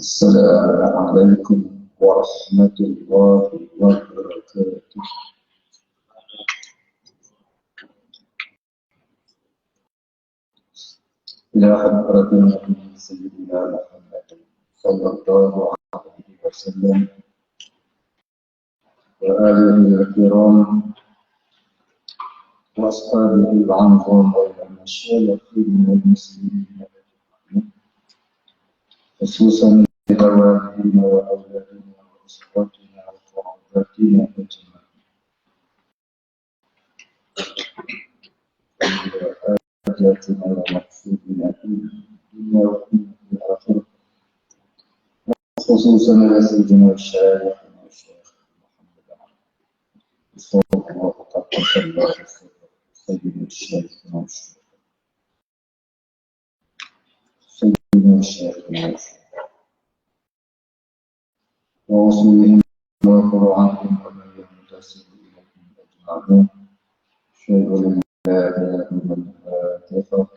Assalamualaikum warahmatullahi wabarakatuh. Ila hadratin Nabi Sayyidina Muhammad sallallahu alaihi wasallam wa alihi al-kiram wa ashabihi al-anzam wa masyayikhin al-muslimin khususan بوالدنا وأولادنا وأسرتنا وقراباتنا أجمعين. حاجاتنا ومقصودنا في الدنيا وفي الآخرة، خصوصا على سيدنا الشيخ محمد صلى الله تقبل الله سيدنا الشيخ سيدنا الشيخ ووصولهم وفروعهم ومن ينتسب إليهم أجمعين. أشهد أن لا إله إلا الله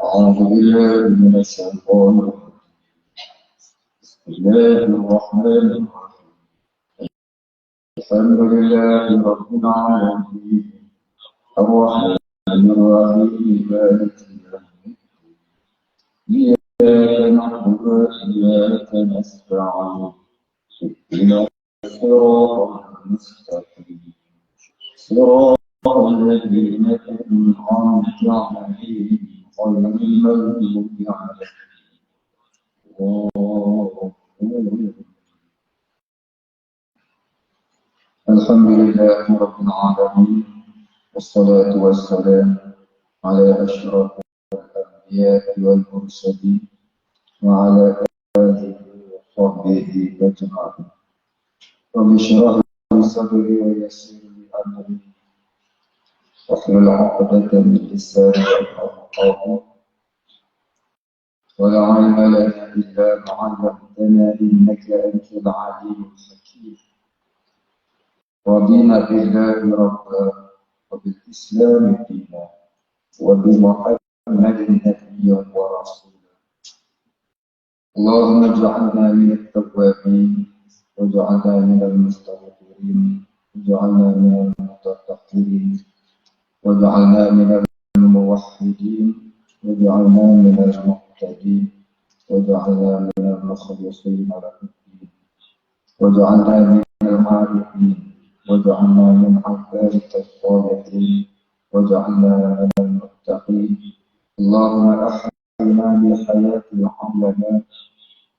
أعوذ بالله من الشيطان الرجيم. بسم الله الرحمن الرحيم. الحمد لله رب العالمين الرحمن الرحيم مالك يوم الدين إياك نعبد وإياك نستعين اهدنا الصراط المستقيم صراط الذين أنعمت عليهم غير المغضوب عليهم. الحمد لله رب العالمين والصلاة والسلام على أشرف الأنبياء والمرسلين وعلى آله وصحبه أجمعين. رب اشرح لي صدري ويسر لي أمري واحلل عقدة من لساني يفقهوا قولي. ولا علم لنا إلا ما علمتنا إنك أنت العليم الحكيم. رضينا بالله ربا وبالإسلام دينا وبمحمد نبيا ورسولا. اللهم اجعلنا من التوابين واجعلنا من المستغفرين واجعلنا من المتطهرين واجعلنا من الموحدين واجعلنا من المهتدين واجعلنا من المخلصين لك الدين واجعلنا من العارفين واجعلنا من عبادك الصالحين واجعلنا من المتقين. اللهم أحينا بالحياة حولنا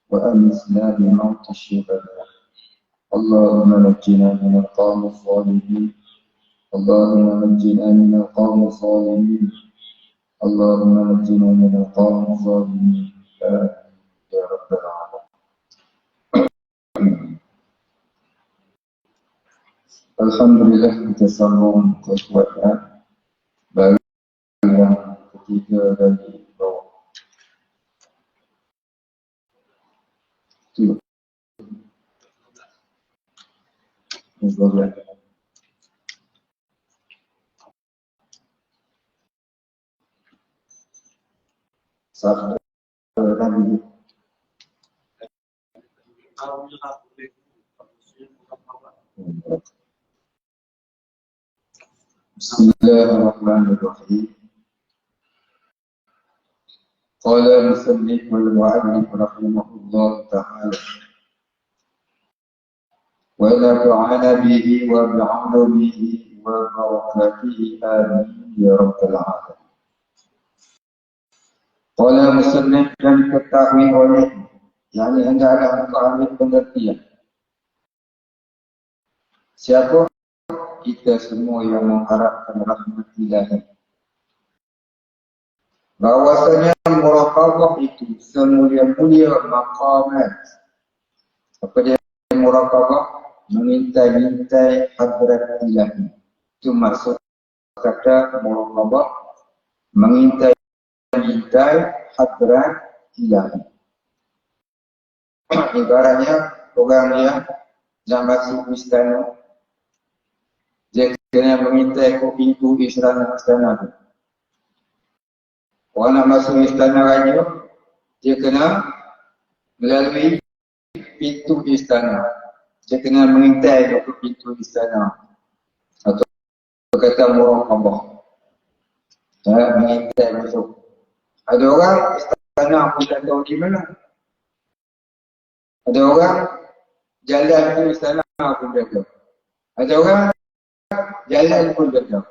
وأمسنا بموت الشهداء. اللهم نجنا من القوم الظالمين. اللهم نجنا من القوم الظالمين. اللهم نجنا من القوم الظالمين يا رب العالمين. Alhamdulillah kita sambung kekuatan baru yang ketiga dari bawah. Itu. Bismillah. Sabda Nabi. Bismillahirrahmanirrahim. Qala musannif wal mu'allif rahimahullah ta'ala wa nafa'ana bihi wa bi'ulumihi wa barakatihi amin ya rabbal alamin. Qala musannif dan ketahui oleh yakni hendaklah engkau ambil pengertian. Siapa? Kita semua yang mengharapkan rahmat Ilahi. Bahwasanya muraqabah itu semulia-mulia maqamat. Apa dia muraqabah? Mengintai-intai hadrat Ilahi. Itu maksud kata muraqabah, mengintai-intai hadrat Ilahi. Ibaratnya orang yang masuk istana kena mengintai ke pintu istana tu. Orang nak masuk istana raja, dia kena melalui pintu istana. Dia kena mengintai ke pintu istana. Atau kata muraqabah. Mengintai masuk. Ada orang istana pun tak tahu di mana. Ada orang jalan ke istana pun tak tahu. Ada orang jalan pun tak tahu.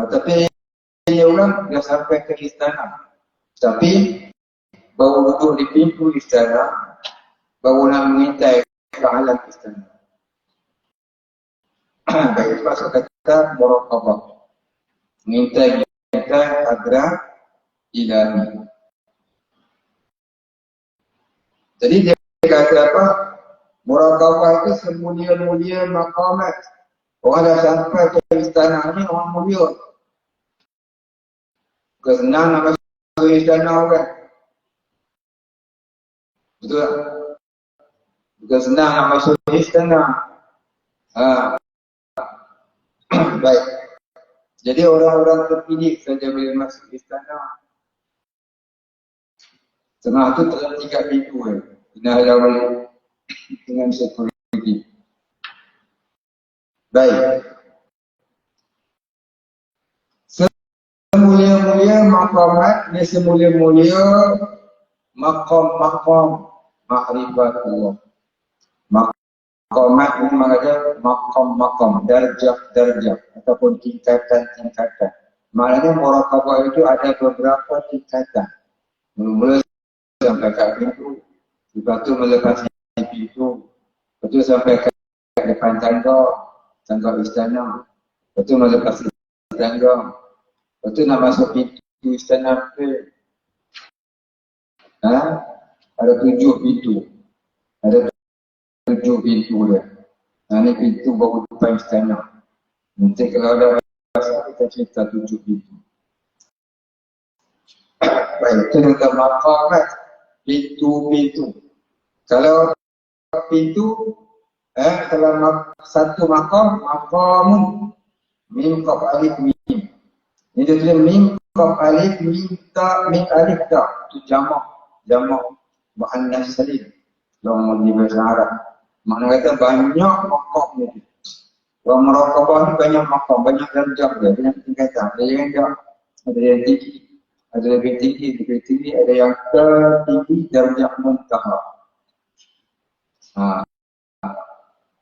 Tapi dia orang dah sampai ke istana. Tapi baru duduk di pintu istana, baru nak mengintai ke alam istana. Baik, pasal kata muraqabah. Mengintai kita hadrat ilahi. Jadi dia kata apa? Muraqabah itu semulia-mulia maqamat. Orang dah sampai ke istana ni, orang mulia. Bukan senang nak masuk istana orang. Betul tak? Bukan senang nak masuk istana. Baik. Jadi orang-orang terpilih saja boleh masuk istana. Setengah tu dalam 3 pintu kena halal dengan security. Baik. Semulia-mulia maqamat, ni semulia-mulia maqam-maqam ma'rifatullah. Maqamat ini maknanya maqam-maqam, darjah-darjah ataupun tingkatan-tingkatan. Maknanya muraqabah itu ada beberapa tingkatan. Mula sampai kat pintu, lepas tu melepasi pintu, lepas tu sampai ke depan tangga istana, lepas tu melepasi tangga, lepas tu nak masuk pintu istana ke. Ada 7 pintu. Ada 7 pintu dia. Ini pintu baru depan istana. Nanti kalau ada rasa kita cerita 7 pintu. Baik, itu tentang maqamat. Pintu-pintu. Kalau pintu, kalau satu maqam, maqamun mim qaf alif mim. Ini dia tulis mim qaf alif mim ta mim alif ta. Itu jamak muannas salim. Dalam bahasa Arab. Makna kata banyak maqam ni. Orang muraqabah ni banyak maqam, banyak darjah dia, banyak tingkatan. Ada yang rendah, ada yang tinggi. Ada lebih tinggi, ada yang tertinggi darjah muntaha.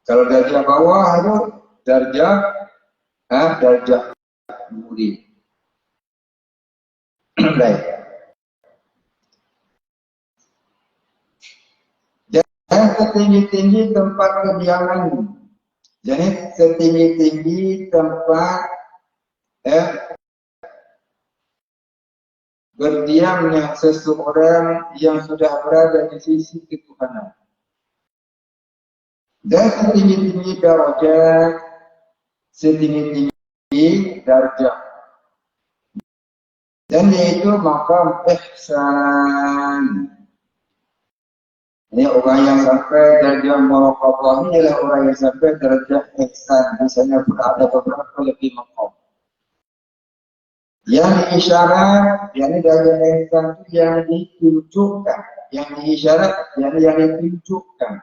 Kalau darjah bawah itu darjah murid. Baik. Dan setinggi-tinggi tempat kediaman. Jadi setinggi-tinggi tempat berdiamnya seseorang yang sudah berada di sisi ketuhanan. Dan setinggi-tinggi darjah, setinggi-tinggi darjah. Dan yaitu maqam ihsan. Ini orang yang sampai darjah muraqabah ini adalah orang yang sampai darjah ihsan. Misalnya ada beberapa lebih maqam. Yang diisyarat, yakni darjah ihsan itu yang ditunjukkan. Yang diisyarat, yakni yang ditunjukkan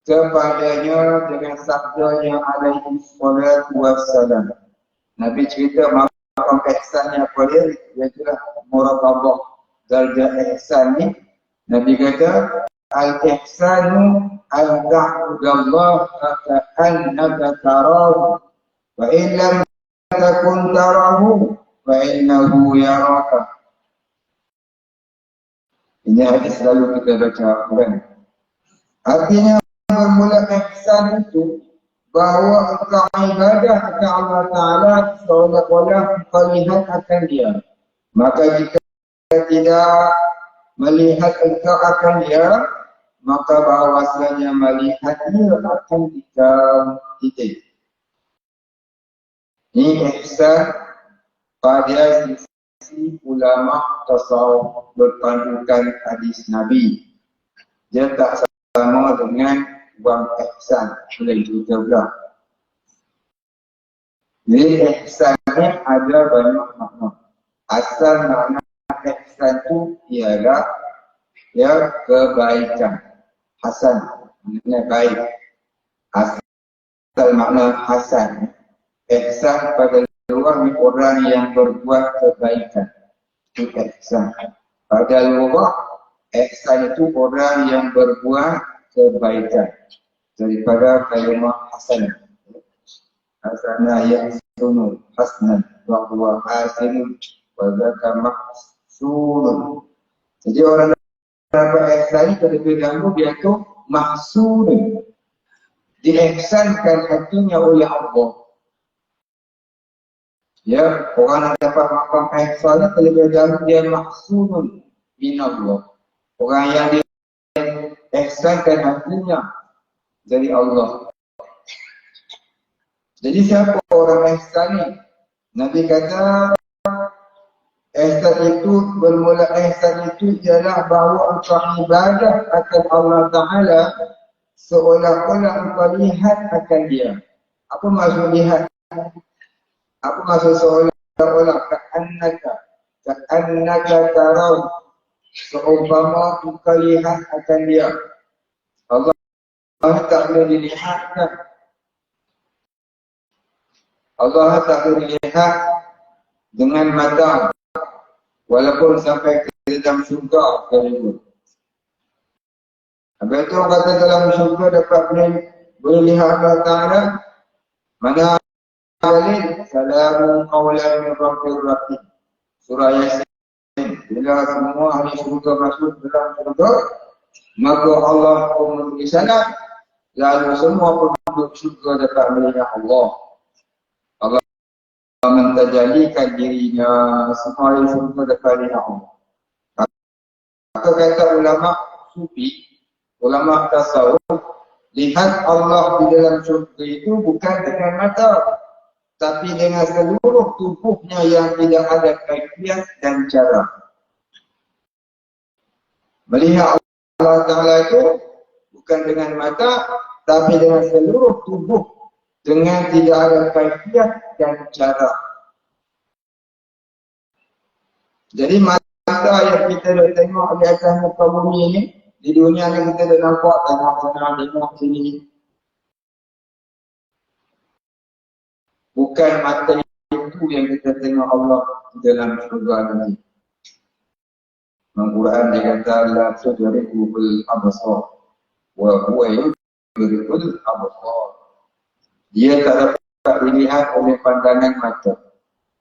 kepadanya dengan sabdanya alaihi salatu wassalam. Nabi cerita maqam ihsannya apa dia? Iaitulah muraqabah darjah ihsan ni. Nabi kata al-ihsanu an ta'budallaha ka'annaka tarahu wa in lam takun tarahu fa innahu yaraka. Ini hadis selalu kita baca Quran. Artinya bermula ihsan itu bahawa engkau ibadah kepada Allah Ta'ala seolah-olah engkau lihat akan dia. Maka jika tidak melihat engkau akan dia, maka bahawasanya melihat dia akan kita. Ini ihsan pada sisi ulama tasawuf berpandukan hadis Nabi. Dia tak sama dengan buang ihsan. Boleh kita belah. Jadi ihsan ni ada banyak makna. Asal makna ihsan itu ialah ya kebaikan. Hasan maknanya baik. Asal makna hasan. Ihsan pada luar ni orang yang berbuat kebaikan. Itu ihsan. Pada luar ihsan itu orang yang berbuat kebaikan. Daripada kalimah hasan. Hasana yahsunu hasnan wa huwa hasinun wa dzaka mahsunun. Jadi orang dapat ihsan terlebih dahulu dia tu mahsun, diihsankan hatinya oleh Allah. Ya, orang yang dapat makam ihsan terlebih dahulu dia mahsunun min Allah. Orang yang diihsankan hatinya dari Allah. Jadi siapa orang ihsan ni? Nabi kata ihsan itu bermula ihsan itu ialah bahawa engkau ibadah akan Allah Ta'ala seolah-olah engkau lihat akan dia. Apa maksud lihat? Apa maksud seolah-olah? Ka'annaka tarau, seumpama engkau lihat akan dia. Allah tak boleh dilihatkan. Allah tak boleh lihat dengan mata walaupun sampai ke dalam syurga sekalipun. Habis itu orang kata dalam syurga dapat boleh lihat Allah Ta'ala. Mana dalil? Salamun qawlan min rabbir rahim. Surah Yasin. Bila semua ahli syurga masuk dalam syurga, maka Allah pun memberi salam. Lalu semua penduduk syurga dapat melihat Allah. Allah mentajalikan dirinya semua yang syurga dapat lihat Allah. Maka kata ulama sufi, ulama tasawuf, lihat Allah di dalam syurga itu bukan dengan mata, tapi dengan seluruh tubuhnya yang tidak ada kaifiat dan cara. Melihat Allah Ta'ala itu bukan dengan mata, tapi dengan seluruh tubuh, dengan tidak ada kaifiat dan cara. Jadi mata yang kita dah tengok di atas muka bumi ni, di dunia ni kita dah nampak tengok sana, tengok sini. Bukan mata itu yang kita tengok Allah di dalam syurga nanti. Al-Quran dia kata la tudrikul absar wa huwa yudrikul absar. Dia tak dapat dilihat oleh pandangan mata.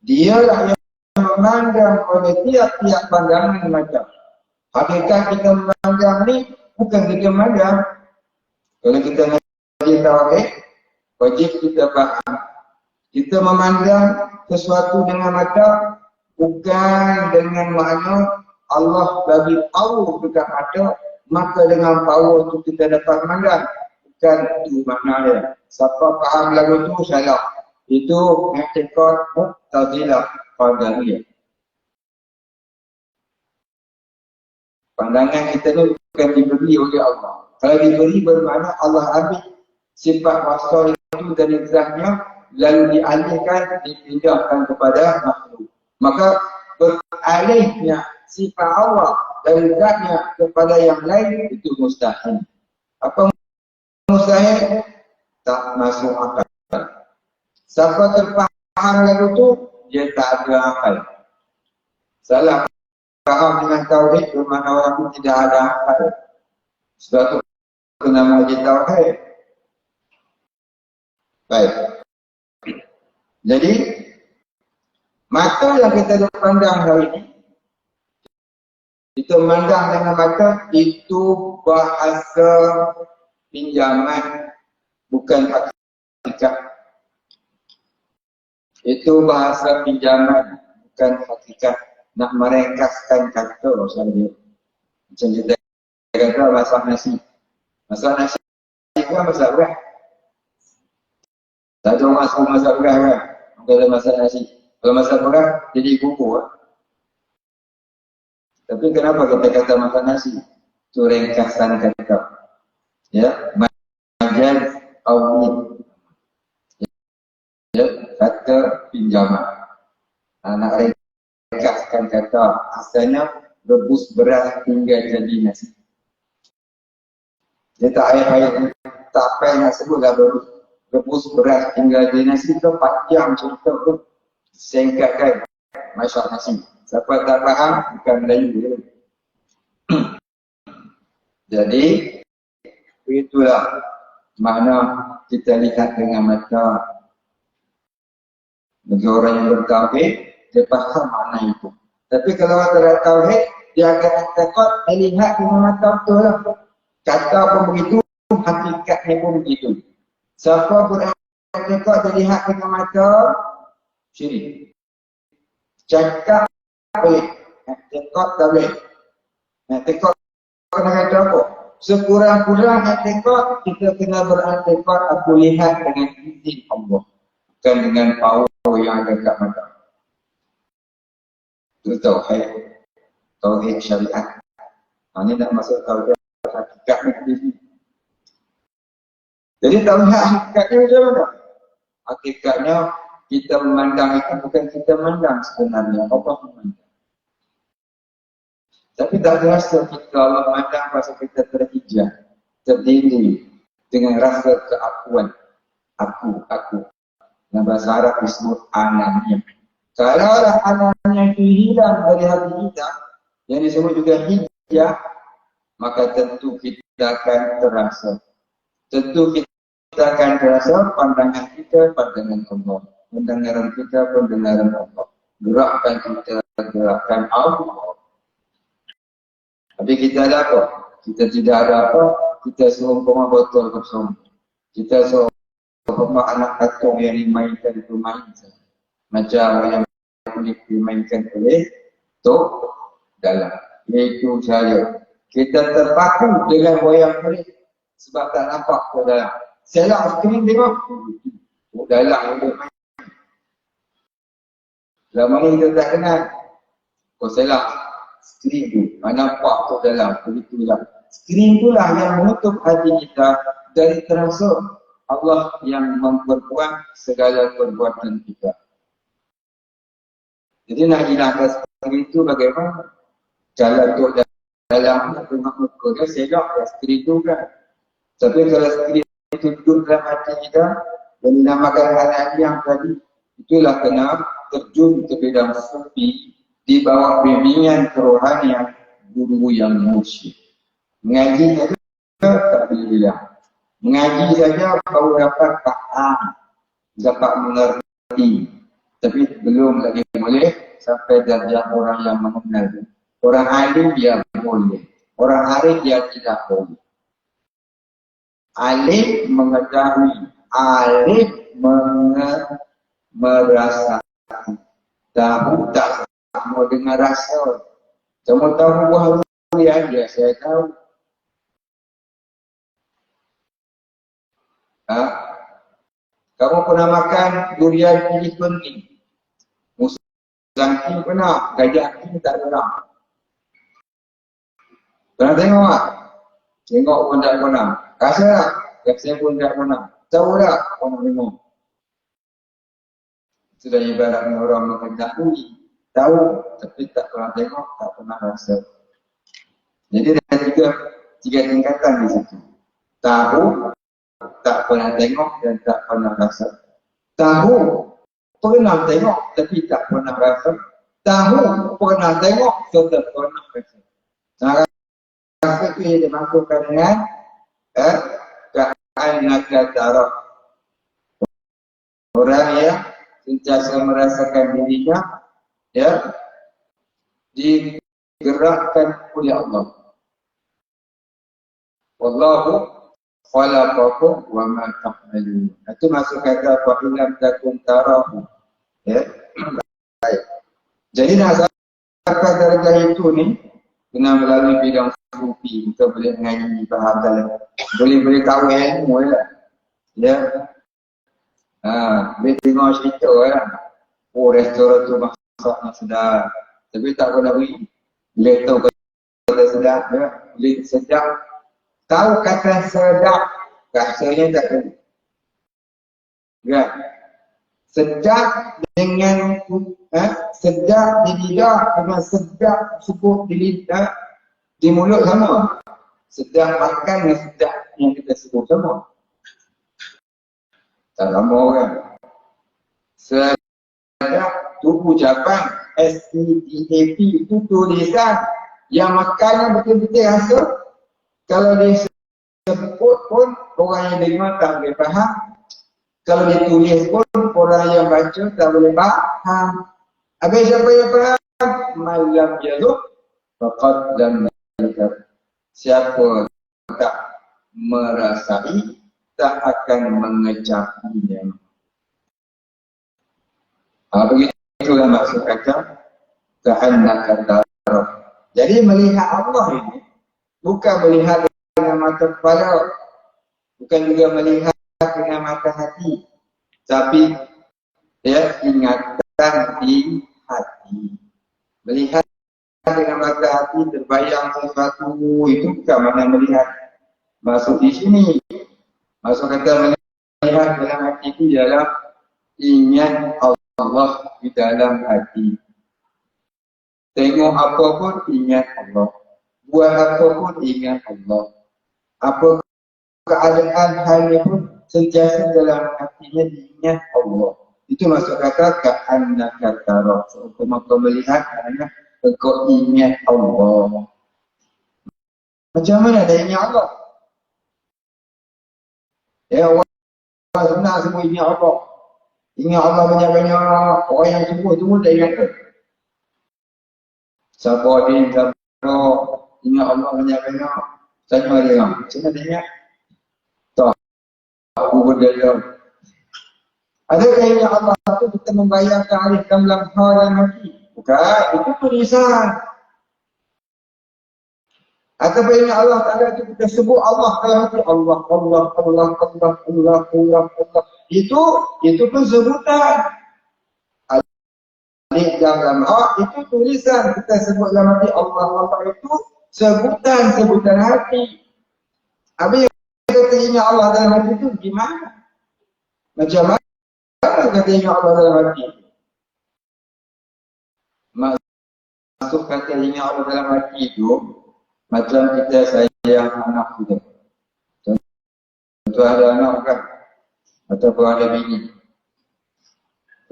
Dialah yang memandang oleh tiap-tiap pandangan mata. Hakikat kita memandang ni bukan kita memandang. Kalau kita ngaji tauhid, wajib kita faham. Kita memandang sesuatu dengan mata bukan dengan makna Allah bagi power dekat mata, maka dengan power tu kita dapat memandang. Bukan itu maknanya. Siapa faham lagu tu salah. Itu i'tiqad Mu'tazilah Qadariyah. Pandangan kita ni bukan diberi oleh Allah. Kalau diberi bermakna Allah ambil sifat wasal itu dari zatnya, lalu dialihkan, dipindahkan kepada makhluk. Maka beralihnya sifat Allah dari zatnya kepada yang lain itu mustahil. Apa mustahil? Tak masuk akal. Siapa terfaham lagu tu, dia tak ada akal. Salah faham dengan tauhid bermakna orang itu tidak ada akal. Sebab tu kena mengaji tauhid. Baik. Jadi mata yang kita pandang hari ini, kita memandang dengan mata itu bahasa pinjaman, bukan hakikat. Itu bahasa pinjaman, bukan hakikat. Nak meringkaskan kata saja. Macam kita kata masak nasi. Masak nasi kan masak beras. Tak ada orang suruh masak beras kan? Kalau masak nasi. Kalau masak beras, jadi bubur. Tapi kenapa kita kata masak nasi? Itu ringkasan kata. Ya, majaz awid. Ya, kata kata pinjaman. Nak ringkaskan kata, asalnya rebus beras hingga jadi nasi. Dia tak ayat-ayat, tak apa yang nak sebut lah rebus beras hingga jadi nasi tu panjang cerita tu. Singkatkan, masak nasi. Siapa tak faham, bukan Melayu dia. Jadi, itulah makna kita lihat dengan mata. Bagi orang yang bertauhid, dia faham makna itu. Tapi kalau orang tidak tauhid, dia akan takut melihat dengan mata betul lah. Kata pun begitu, hakikatnya pun begitu. Siapa bertakut dia lihat dengan mata, syirik. Cakap boleh, takut tak boleh. Takut kena kata apa? Sekurang-kurang takut, kita kena berantekot aku lihat dengan izin Allah. Bukan dengan power yang ada kat mata. Itu tauhid syariat. Ini nak masuk tauhid hakikat ni. Jadi tauhid hakikatnya macam mana? Hakikatnya kita memandang itu bukan kita memandang sebenarnya. Allah memandang. Tapi tak terasa kita Allah memandang pasal kita terhijab, terdiri dengan rasa keakuan. Aku. Dalam bahasa Arab disebut ananya. Kalau ananya itu hilang dari hati kita, yang disebut juga hijab, maka tentu kita akan terasa. Tentu kita akan terasa pandangan kita pandangan Allah. Pendengaran kita pendengaran Allah. Gerakkan kita gerakkan Allah. Tapi kita ada apa? Kita tidak ada apa? Kita seumpama botol kosong. Kita seumpama anak patung yang dimainkan pemain saja. Macam yang kulit dimainkan oleh tok dalam. Itu saya. Kita terpaku dengan wayang kulit sebab tak nampak tok dalam. Selak skrin tengok. Tok dalam yang dia main. Selama ni kita tak kenal. Kau selak skrin tu. Mana nampak tok dalam. Begitulah. Skrin itulah yang menutup hati kita dari terasa Allah yang memperkuat segala perbuatan kita. Jadi nak hilangkan skrin itu bagaimana? Jalan tu dalam tengok muka dia, selak skrin itu kan. Tapi kalau skrin itu duduk dalam hati kita, dan dinamakan hal yang tadi, itulah kena terjun ke bidang sufi di bawah bimbingan kerohanian guru yang mursyid. Mengaji saja tak boleh hilang. Mengaji saja baru dapat faham, dapat mengerti. Tapi belum lagi boleh sampai darjah orang yang mengenal. Orang alim dia boleh. Orang arif dia tidak boleh. Alim mengetahui. Alim merasakan. Tahu tak sama dengan rasa. Cuma tahu buah durian dia, saya tahu. Kamu pernah makan durian pilih penting? Musang pernah, gajah tak pernah. Pernah tengok tak? Tengok pun tak pernah. Rasa tak? Rasa pun tak pernah. Tahu tak? Orang tengok. Sudah ibaratnya orang mengetahui. Tahu, tapi tak pernah tengok, tak pernah rasa. Jadi ada tiga tingkatan di situ. Tahu, tak pernah tengok dan tak pernah rasa. Tahu, pernah tengok tapi tak pernah rasa. Tahu, pernah tengok tapi tak pernah rasa. Nah, rasa itu yang dimaksudkan dengan ka'annaka tarah. Orang yang sentiasa merasakan dirinya digerakkan oleh Allah. Wallahu khalaqakum wa ma ta'malun. Itu maksud kata fa illam takun tarahu. Ya. Baik. Jadi nak sampai darjah itu ni kena melalui bidang sufi. Kita boleh mengaji faham dalam. Boleh tahu ilmu lah. Ya. Boleh tengok cerita lah. Oh, restoran tu masaknya sedap. Tapi tak pernah beri. Bila tahu kata sedap, ya. Boleh sedap. Tahu kata sedap, rasanya tak tahu. Kan? Sedap dengan sedap di lidah dengan sedap sebut di lidah di mulut sama. Sedap makan dengan sedap yang kita sebut sama. Tak lama orang. Sedap tu ucapan SEDAP itu tulisan yang makannya betul-betul rasa. Kalau dia sebut pun orang yang dengar tak boleh faham. Kalau dia tulis pun orang yang baca tak boleh faham. Habis siapa yang faham? Malam jaluk faqad lam yalhaq. Siapa tak merasai tak akan mengecapinya. Begitulah maksud kata ka'annaka tarah. Jadi melihat Allah ini bukan melihat dengan mata kepala, bukan juga melihat dengan mata hati, tapi ingatan di hati. Melihat dengan mata hati terbayang sesuatu itu bukan mana melihat. Masuk di sini, masuk kata melihat dalam hati itu ialah ingat Allah di dalam hati. Tengok apa pun ingat Allah. Buat apa pun ingat Allah. Apa keadaan halnya pun sentiasa dalam hatinya diingat Allah. Itu maksud kata ka'annaka tarah. Seumpama kau melihat kerana kau ingat Allah. Macam mana dah ingat Allah? Ya Allah senang semua ingat Allah. Ingat Allah banyak-banyak. Orang yang semua tu pun tak ingat ke? Siapa dia ingat Allah banyak-banyak. Tanya dia, macam mana dia ingat? Tak, aku berdaya. Adakah ingat Allah tu kita membayangkan alih dalam hal dan hati? Bukan, itu tulisan. Ataupun ingat Allah Ta'ala itu kita sebut Allah dalam hati. Allah, Allah, Allah, Allah, Allah, Allah, Allah. Itu pun sebutan. Alif dalam hak itu tulisan. Kita sebut dalam hati Allah, Allah itu sebutan hati. Habis kita ingat Allah dalam hati itu gimana? Macam mana kata ingat Allah dalam hati? Maksud kata ingat Allah dalam hati itu macam kita sayang anak kita. Contoh ada anak kan? Ataupun ada bini.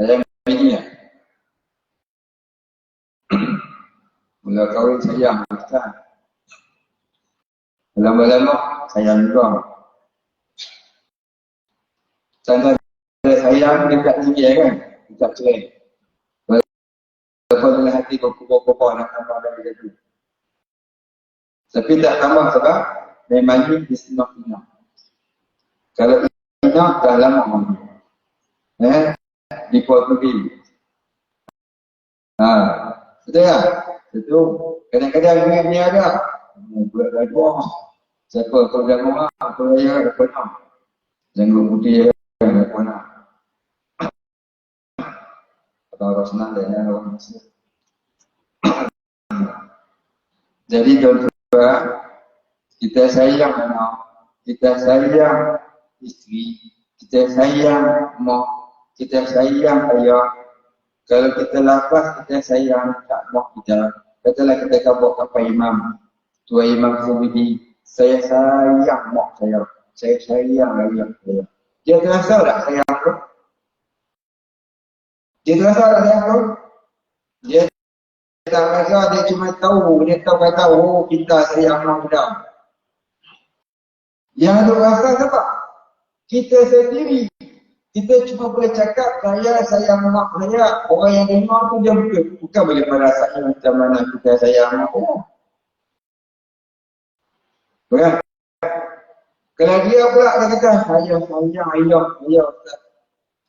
Sayang bini ya? Mula kahwin sayang kan? Lama-lama sayang juga. Contoh sayang dekat tinggi kan? Dekat cerai. Walaupun dalam hati berkubur-kubur nak tambah dari itu. Tapi tak tambah sebab memang di senang ingat. Kalau ingat dah lama mandi. Di Portugis. Betul ya? Betul. Kadang-kadang ni ada. Buat lagu. Siapa kau jangan rumah, kau raya ada pernah. Jangan putih ada pernah. Atau orang senang dan orang Mesir. Jadi tuan-tuan, kita sayang anak, kita sayang isteri, kita sayang mak, kita sayang ayah. Kalau kita lapas, kita sayang tak mak kita. Katalah kita kabur kepada imam. Tua Imam Zubidi, saya sayang mak saya sayang ayah saya. Dia terasa tak sayang tu? Dia terasa tak sayang tu? Dia tak rasa, dia cuma tahu, dia tahu kata, oh kita sayang mak kita. Yang tu rasa siapa? Kita sendiri. Kita cuma boleh cakap, saya sayang mak saya. Orang yang dengar tu dia bukan boleh merasakan macam mana kita sayang mak saya. Bukan? Kalau dia pula dia kata, saya sayang ayah.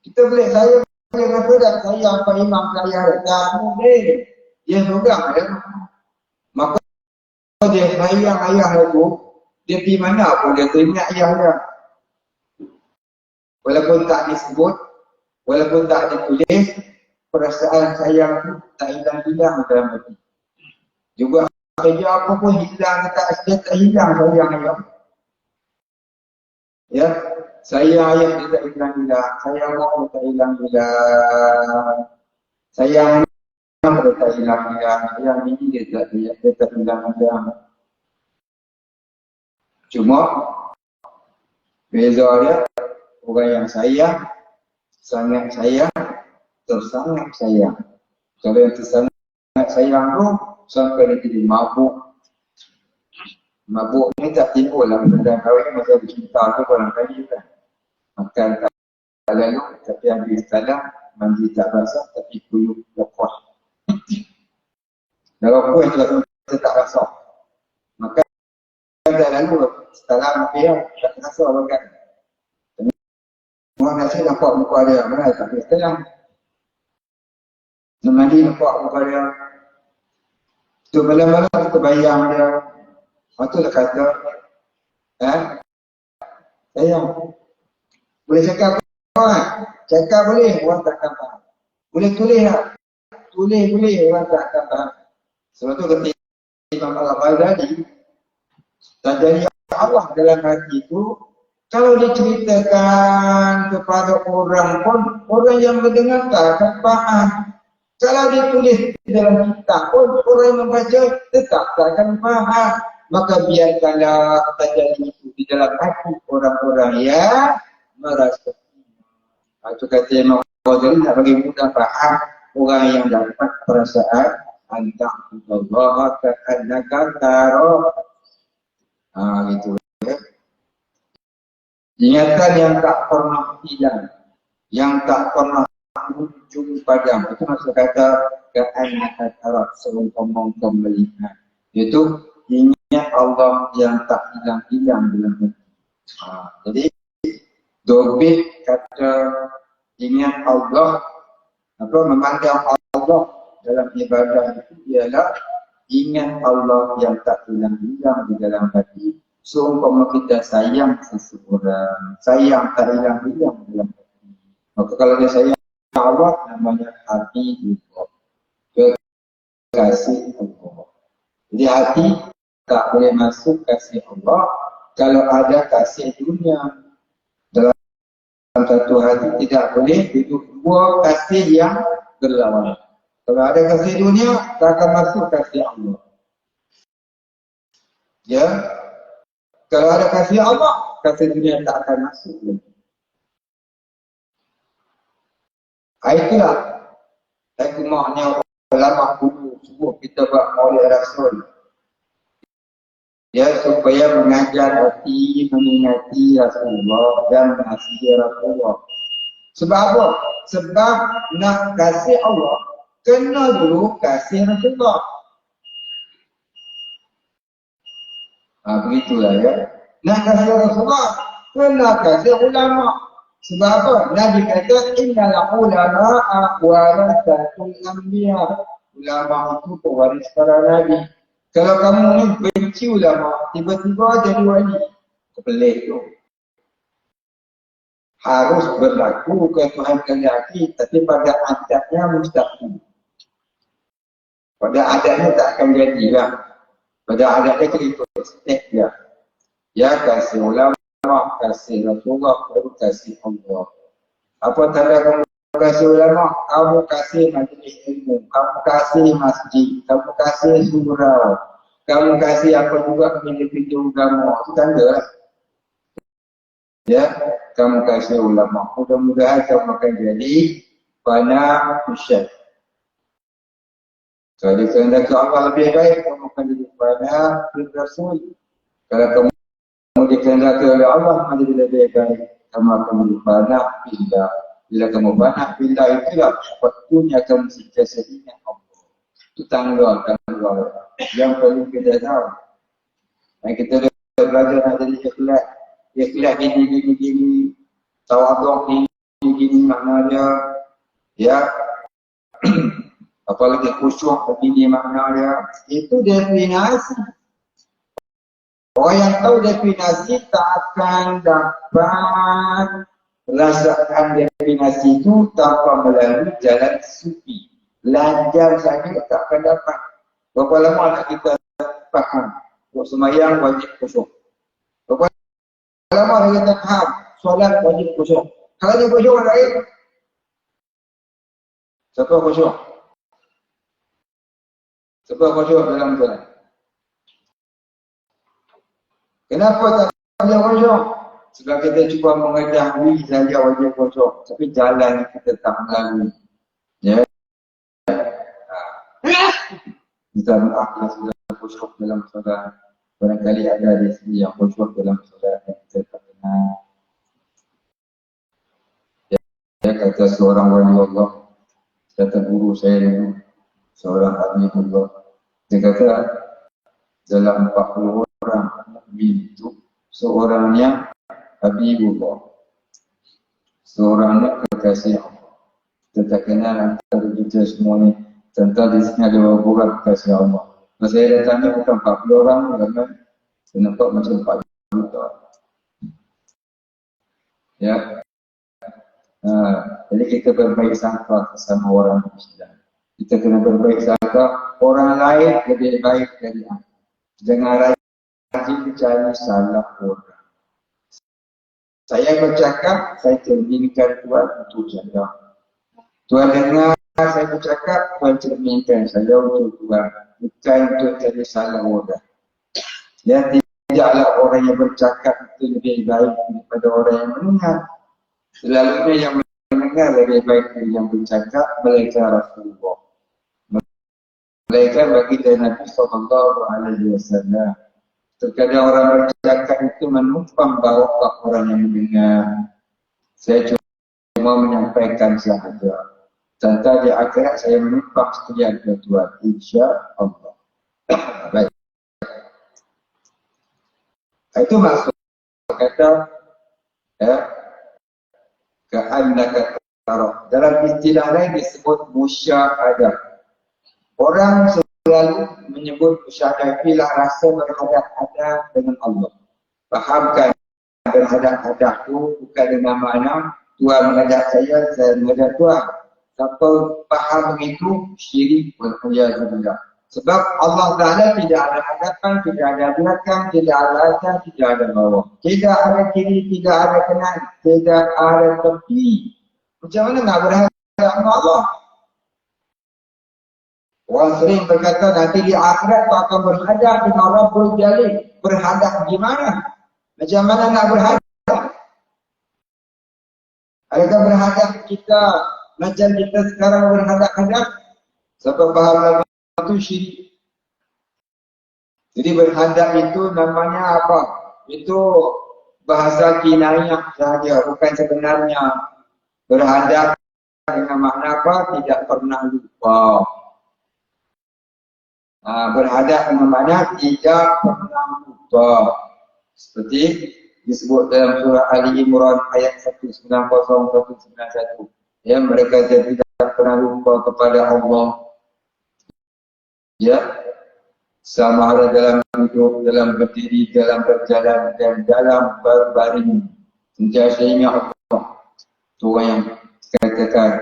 Kita boleh sayang kata tak sayang Pak Imam saya. Tak boleh. Dia seorang ya. Maka dia sayang ayah itu, dia pergi mana pun dia teringat ayah dia. Walaupun tak disebut, walaupun tak ditulis, perasaan sayang itu tak hilang-hilang dalam hati. Juga kerja apa pun hilang, dia tak hilang sayang ayah. Ya, Saya ayah dia tak hilang-hilang. Saya mak dia tak hilang-hilang. Saya anak dia tak hilang-hilang. Saya bini dia tak hilang-hilang. Cuma beza dia, orang yang sayang, sangat sayang, tersangat sayang. Kalau yang tersangat sayang tu, sampai dia jadi mabuk. Mabuk ni tak timbul lah benda kahwin masa bercinta tu barangkali kan. Makan tak lalu, tapi habis salam, mandi tak basah, tapi kuyuk lepas. Dalam kuih tu rasa tak basah. Makan tak lalu, salam dia tak rasa makan. Orang nasi nampak muka dia, mana tak boleh salam. Mandi nampak muka dia. Tu malam-malam kita bayang dia. Lepas tu dia kata, sayang, boleh cakap apa? Cakap boleh, orang takkan faham. Boleh tulis tak? Tulis boleh, orang takkan faham. Sebab tu ketika Imam Al-Ghazali tajari Allah dalam hati itu, kalau diceritakan kepada orang pun, orang yang mendengar tak akan faham. Kalau ditulis dalam kitab pun, orang yang membaca tetap tak akan faham. Maka biarkanlah tajari itu di dalam hati orang-orang yang merasa. Itu kata Imam Ghazali nak bagi mudah faham orang yang dapat perasaan anta'budallaha ka'annaka tarahu. Gitu ya. Ingatan yang tak pernah hilang, yang tak pernah ujung padam. Itu maksud kata ka'annaka tarahu, seumpama kau melihat. Itu ingat Allah yang tak hilang-hilang dalam hati. Jadi dobit kata ingat Allah, memandang Allah dalam ibadah itu ialah ingat Allah yang tak hilang-hilang di dalam hati. Seumpama kita sayang seseorang, sayang tak hilang-hilang dalam hati. Maka kalau dia sayang Allah, namanya hati juga. Kekasih Allah. Jadi hati tak boleh masuk kasih Allah kalau ada kasih dunia. Dalam satu hati tidak boleh duduk dua kasih yang berlawanan. Kalau ada kasih dunia, tak akan masuk kasih Allah. Ya, kalau ada kasih Allah, kasih dunia tak akan masuk lagi. Itulah hikmahnya ulama dulu sebut kita buat Maulid Rasul. Ya, supaya mengajar hati mengingati Rasulullah dan mengasihi Rasulullah. Sebab apa? Sebab nak kasih Allah, kena dulu kasih Rasulullah. Begitulah ya. Nak kasih Rasulullah, kena kasih ulama. Sebab apa? Nabi kata, innal ulama'a warathatul anbiya. Ulama itu pewaris para nabi. Kalau kamu ni benci ulama, tiba-tiba jadi wali, pelik tu. Harus berlaku ke Tuhan kehendaki, tapi pada adatnya mustahil. Pada adatnya tak akan jadilah. Pada adatnya kita ikut step dia. Ya, kasih ulama, kasih Rasulullah, baru kasih Allah. Apa tanda kamu kasih ulama? Kamu kasih majlis ilmu, kamu kasih masjid, kamu kasih surau, kamu kasih apa juga pintu-pintu agama. Itu tanda. Ya, kamu kasih ulama. Mudah-mudahan kamu akan jadi fana syekh. Kalau dikehendaki Allah lebih baik, kamu akan jadi fana bin Rasul. Kalau kamu dikehendaki oleh Allah menjadi lebih baik, kamu akan jadi fana billah. Bila kamu fana billah, itulah waktunya kamu sentiasa ingat Allah. Itu tanggal yang perlu kita tahu. Dan kita belajar nak jadi ikhlas. Ikhlas gini. Tawaduk gini makna dia. Ya. Apalagi khusyuk begini makna dia. Itu definasi. Orang yang tahu definasi tak akan dapat rasakan definasi itu tanpa melalui jalan sufi. Lancar saja tak akan dapat. Berapa lama nak kita faham? Untuk semayang wajib khusyuk. Berapa lama nak kita faham? solat wajib khusyuk. Kalau dia khusyuk orang lain, siapa khusyuk? Siapa khusyuk dalam solat? Kenapa tak wajib khusyuk? Sebab kita cuba mengetahui saja wajib khusyuk, tapi jalan kita tak melalui. Ya. Kita mengakhlas dalam khusyuk dalam solat. Barangkali ada di sini yang khusyuk dalam solat yang kita tak kenal. Ya, kata seorang wali Allah, kata guru saya dulu, seorang Habibullah. Dia kata, dalam 40 orang Habib itu, seorangnya Habibullah. Seorangnya kekasih Allah. Kita tak kenal antara kita semua ni. Tentang di sini ada beberapa orang kekasih Allah. Masa saya datangnya bukan 40 orang, kerana saya nampak macam 40 orang. Ya. Jadi kita berbaik sangka sama orang Islam. Kita kena berbaik sangka orang lain lebih baik dari aku. Jangan rajin mencari salah orang. Saya bercakap, saya cerminkan Tuhan untuk jaga. Tuhan dengar saya bercakap, Tuhan cerminkan saya untuk Tuhan. Bukan untuk cari salah orang. Ya, tidaklah orang yang bercakap itu lebih baik daripada orang yang mendengar. Selalunya yang mendengar lebih baik dari yang bercakap, mereka Rasulullah. Mereka bagi dari Nabi SAW. Terkadang orang bercakap itu menumpang bawa orang yang mendengar. Saya cuma menyampaikan sahaja. Tentang di akhirat saya menumpang setia kepada Tuhan. InsyaAllah. Baik. Itu maksud kata ka'annaka tarah. Dalam istilah lain disebut musyahadah. Orang selalu menyebut musyahadah itulah rasa berhadap-hadap dengan Allah. Fahamkan berhadap-hadap itu bukan dengan makna Tuhan menghadap saya menghadap Tuhan. Siapa faham begitu, syirik walhiyadzubillah. Sebab Allah Ta'ala tidak ada hadapan, tidak ada belakang, tidak ada atas, tidak ada bawah. Tidak ada kiri, tidak ada kanan, tidak ada tepi. Macam mana nak berhadap dengan Allah? Orang sering berkata nanti di akhirat tu akan berhadap dengan Rabbul Jalil. Berhadap gimana? Macam mana nak berhadap? Adakah berhadap kita macam kita sekarang berhadap-hadap? Sebab faham itu syirik. Jadi berhadap itu namanya apa? Itu bahasa kinayah sahaja, bukan sebenarnya. Berhadap dengan makna apa? Tidak pernah lupa. Berhadap dengan makna tidak pernah lupa. Seperti disebut dalam surah Ali Imran ayat 190-191. Ya, mereka tidak pernah lupa kepada Allah. Ya, sama ada dalam hidup, dalam berdiri, dalam berjalan dan dalam berbaring. Sentiasa ingat Allah. Itu yang katakan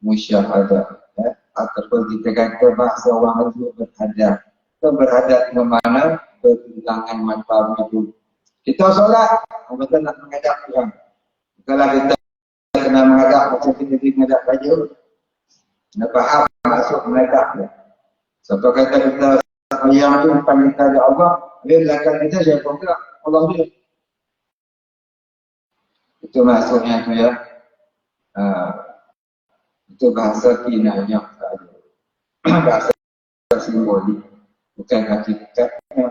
musyahadah. Ya. Ataupun kita kata bahasa orang itu berhadap. Kita berhadap dengan mana? Berhilangan mata hidup. Kita solat, kita nak menghadap Tuhan. Kalau kita kena menghadap macam kita menghadap saja, nak faham maksud menghadap dia. Sampai kata kita yang tu bukan kita ada Allah, dia belakang kita siapa pula? Allah dia. Itu maksudnya tu ya. Itu bahasa kinayah saja. Bahasa simbolik, bukan hakikatnya.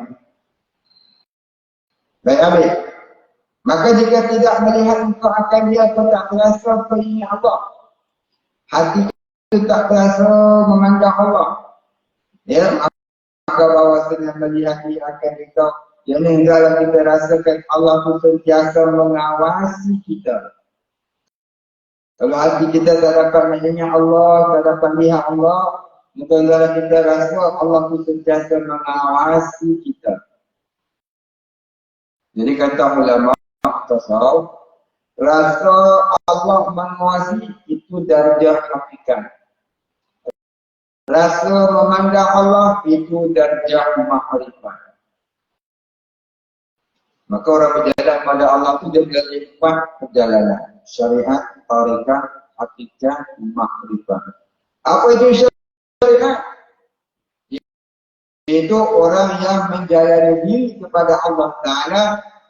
Baik, ambil. Maka jika tidak melihat engkau akan dia atau tak terasa mengingat Allah. Hati itu tak terasa memandang Allah. Ya, maka bahawasanya melihat dia akan kita. Yang hendaklah kita rasakan Allah itu sentiasa mengawasi kita. Kalau hati kita tak dapat mengingat Allah, tak dapat melihat Allah, maka hendaklah kita rasa Allah itu sentiasa mengawasi kita. Jadi kata ulama tasawuf, rasa Allah menguasai itu darjah hakikat. Rasa memandang Allah itu darjah makrifat. Maka orang berjalan pada Allah itu dia memiliki 4 perjalanan. Syariat, tariqah, hakikah, makrifah. Apa itu syariat? Itu orang yang menjalani diri kepada Allah Ta'ala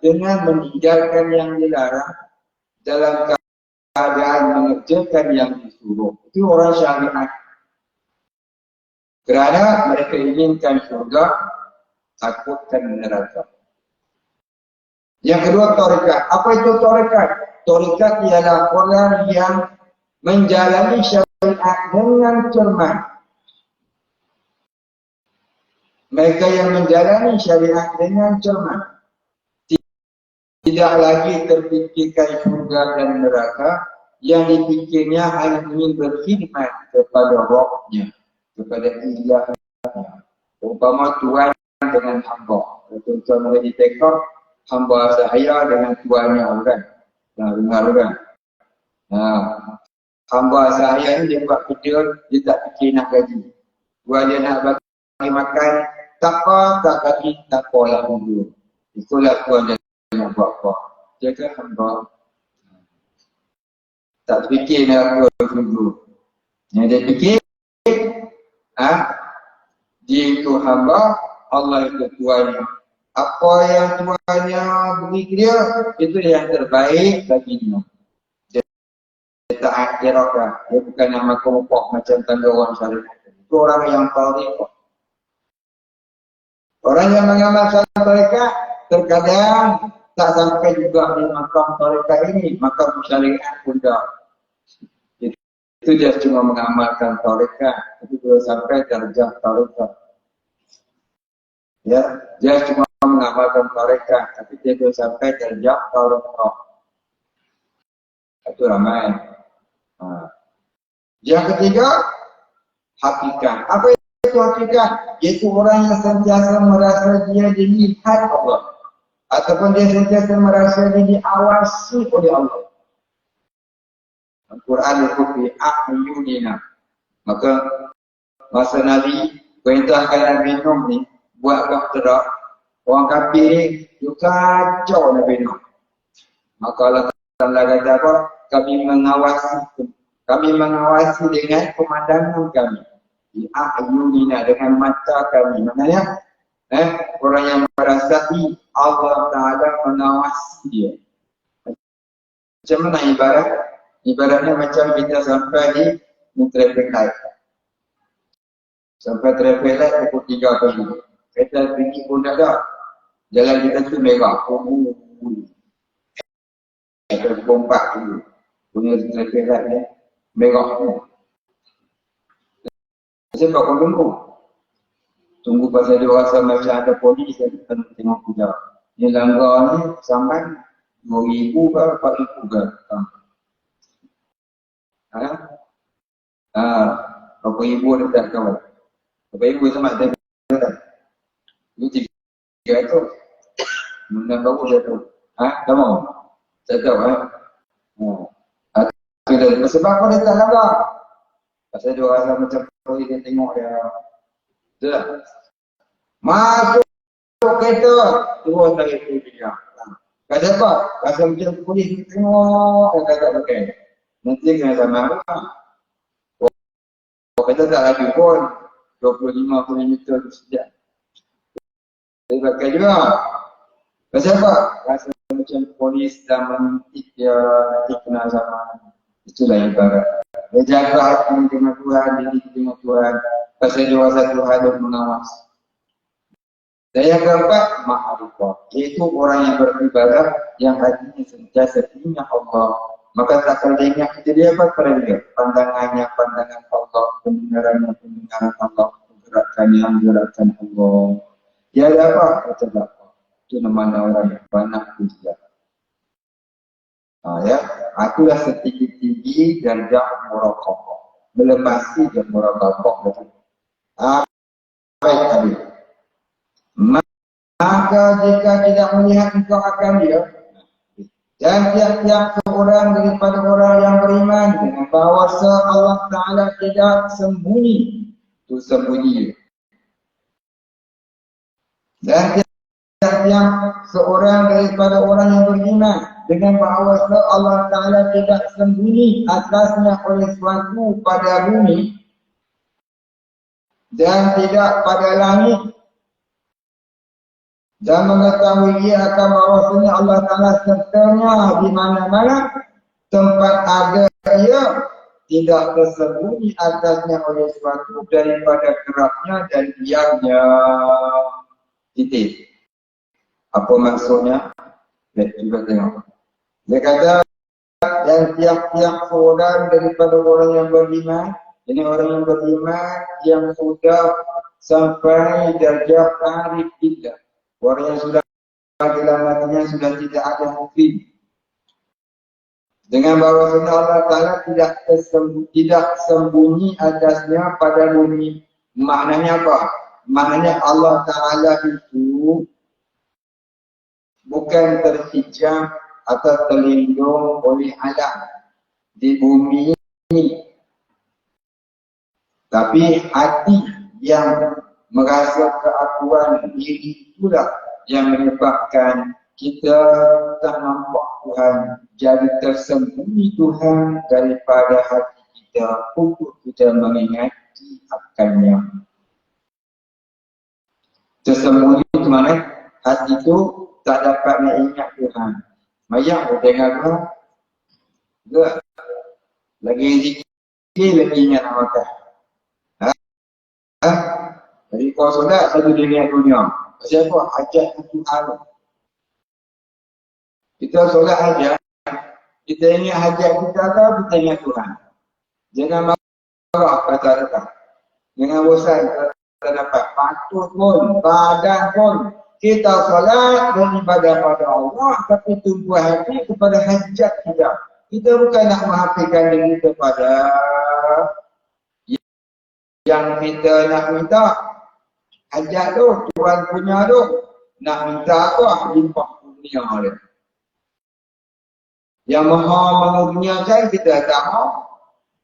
dengan meninggalkan yang dilarang dalam keadaan mengerjakan yang disuruh. Itu orang syariat. Kerana mereka inginkan surga, takutkan neraka. Yang kedua, tariqat. Apa itu tariqat? Tariqat ialah orang yang menjalani syariat dengan cermat. Mereka yang menjalani syariat dengan cermat, tidak lagi terfikirkan surga dan neraka, yang dipikirnya hanya ingin berkhidmat kepada Rabb-Nya, kepada ilahnya. Umpama Tuhan dengan hamba. Contoh mereka di TikTok, hamba saya dengan tuannya orang. Dengar orang. Hamba saya ni dia buat kerja, dia tak fikir nak gaji. Tuan dia nak bagi makan, tak apa, tak gaji, tak apalah dulu. Itulah tuan dia nak buat apa. Dia kan hamba. Tak fikir nak apa dulu. Yang dia fikir, dia itu hamba, Allah itu tuannya. Apa yang tuannya beri dia, itu yang terbaik baginya. Dia tak kira-kira. Dia bukan yang makan upah macam tanda orang syariat. Itu orang yang tariqah. Orang yang mengamalkan tariqah terkadang tak sampai juga di makam tariqah ini, makam syariat pun dah. Itu dia cuma mengamalkan tariqah, tapi belum sampai darjah tariqah. Ya, dia cuma mengamalkan tariqah, tapi dia belum sampai darjah tariqah. Itu ramai. Yang ketiga, hakikat. Apa itu hakikat? Iaitu orang yang sentiasa merasa dia dilihat Allah, ataupun dia sentiasa merasa dia diawasi oleh Allah. Al-Quran itu fi a'yunina. Maka masa Nabi perintahkan Nabi Nuh ni buat bahtera, orang kafir ni dia kacau Nabi Nuh. Maka Allah Ta'ala kata apa? Kami mengawasi dengan pemandangan kami. Di a'yunina, dengan mata kami. Maknanya orang yang merasai Allah Ta'ala mengawasi dia. Macam mana ibarat? Ibaratnya macam kita sampai di traffic light. Sampai traffic light pukul 3 pagi. Kita pergi pun ada. Jalan kita tu merah. Kita pompak dulu. Punya traffic light ni merah. Sebab kau tunggu. Tunggu pasal dia rasa macam ada polis yang kita tengok puja. Ni langgar ni sampai 2,000 ke 4,000 ke. Berapa ribu ada tak kawan? Berapa ribu sama ada tak? Itu 300. Menang baru saya tahu. Tak mahu? Saya tahu. Sebab apa dia tak langgar? Pasal dia rasa macam polis dia tengok dia. Betul tak? Masuk kereta, turun dari kereta. Kata apa? Rasa macam polis dia tengok, dia tak pakai. Nanti kena sama apa? Kita tak lagi pun 25 km sejam. Dia pakai juga. Pasal apa? Rasa macam polis dah menentik dia nanti kena sama. Itulah yang ibarat. Dia jaga hati dengan Tuhan, diri dengan Tuhan. Pasal dia rasa Tuhan dan mengawas. Dan yang keempat, ma'arifah. Iaitu orang yang beribadah yang hatinya sentiasa ingat Allah. Maka tak akan dia ingat kita dia apa pada dia? Pandangannya pandangan Allah, pendengarannya pendengaran Allah, gerakan Allah. Dia ada apa? Kata apa? Itu nama orang yang banyak juga. Ya, itulah setinggi-tinggi darjah muraqabah. Melepasi dan muraqabah. Baik tadi. Maka jika tidak melihat engkau akan dia, dan tiap-tiap seorang daripada orang yang beriman dengan bahawa Allah Ta'ala tidak sembunyi. Itu sembunyi. Dan yang seorang daripada orang yang beriman dengan bahawa Allah Ta'ala tidak sembunyi atasnya oleh sesuatu pada bumi dan tidak pada langit, dan mengetahui ia akan bahawasanya Allah Ta'ala sertanya di mana-mana tempat ada ia, tidak tersembunyi atasnya oleh sesuatu daripada kerapnya dan diamnya. Titik. Apa maksudnya? Lihat juga tengok. Dia kata yang tiap-tiap seorang daripada orang yang beriman, ini orang yang beriman yang sudah sampai darjah arif tidak. Orang yang sudah dalam hatinya sudah tidak ada mufid. Dengan bahawasanya Allah Ta'ala tidak sembunyi atasnya pada bumi. Maknanya apa? Maknanya Allah Ta'ala itu bukan terhijab atau terlindung oleh alam di bumi ini. Tapi hati yang merasa keakuan diri itulah yang menyebabkan kita tak nampak Tuhan. Jadi tersembunyi Tuhan daripada hati kita untuk kita mengingati akannya. Tersembunyi itu mana? Hati itu tak dapat mengingat Tuhan. Mayang pun tengah Tuhan. Lagi zikir, lagi ingat nak makan. Jadi kau solat satu dunia dunia. Siapa hajat Tuhan? Kita solat hajat, kita ingat hajat kita atau kita ingat Tuhan. Jangan marah kata datang. Jangan bosan kata dapat. Patut pun, badan pun. Kita solat dan ibadah pada Allah, tapi tumpu hati kepada hajat kita. Kita bukan nak menghafizkan diri kepada yang kita nak minta. Hajat tu, Tuhan punya tu. Nak minta apa? Limpah dunia dia. Yang maha mengurniakan kita tak mahu.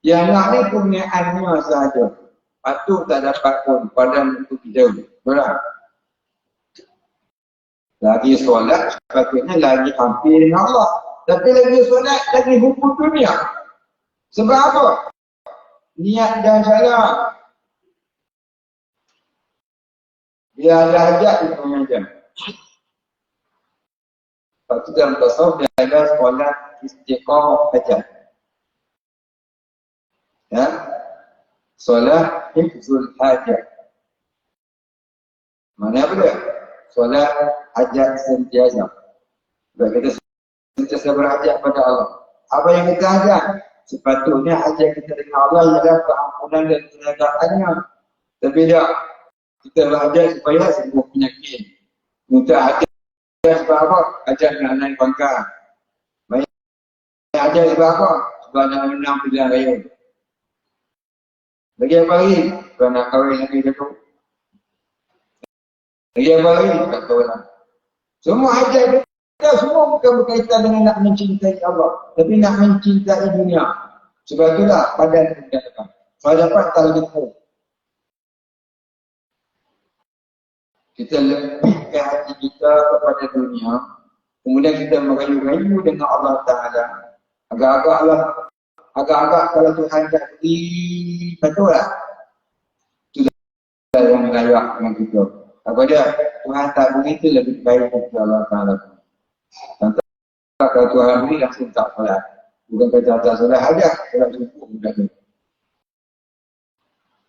Yang nak ni kurniaannya sahaja. Patut tak dapat pun padan untuk kita. Betul? Lagi solat, sepatutnya lagi hampir dengan Allah. Tapi lagi solat, lagi hukum dunia. Sebab apa? Niat dan salah. Dia ada hajat di pengajian. Lepas tu dalam tasawuf dia ada solat istiqamah hajat. Ya? Solat hifzul hajat. Mana apa dia? Solat hajat sentiasa. Sebab kita sentiasa berhajat pada Allah. Apa yang kita hajat? Sepatutnya hajat kita dengan Allah ialah keampunan dan penjagaannya. Tapi tak. Kita berhajat supaya sembuh penyakit. Minta hajat sebab apa? Hajat nak naik pangkat. Banyak hajat sebab apa? Sebab nak menang pilihan raya. Lagi apa lagi? Sebab nak kahwin lagi jatuh. Lagi apa lagi? Tak tahu lah. Semua hajat kita semua bukan berkaitan dengan nak mencintai Allah. Tapi nak mencintai dunia. Sebab itulah padan kita datang. Kalau dapat tak lebih tahu. Kita lebihkan hati kita kepada dunia. Kemudian kita merayu-rayu dengan Allah Ta'ala. Agak-agak kalau Tuhan tak beri, betul lah. Itulah yang merayak dengan kita. Apa dia? Tuhan tak beri itu lebih baik dari Allah Ta'ala. Contoh, kalau Tuhan beri langsung tak solat. Bukan kata tak solat aja, solat subuh mudah tu.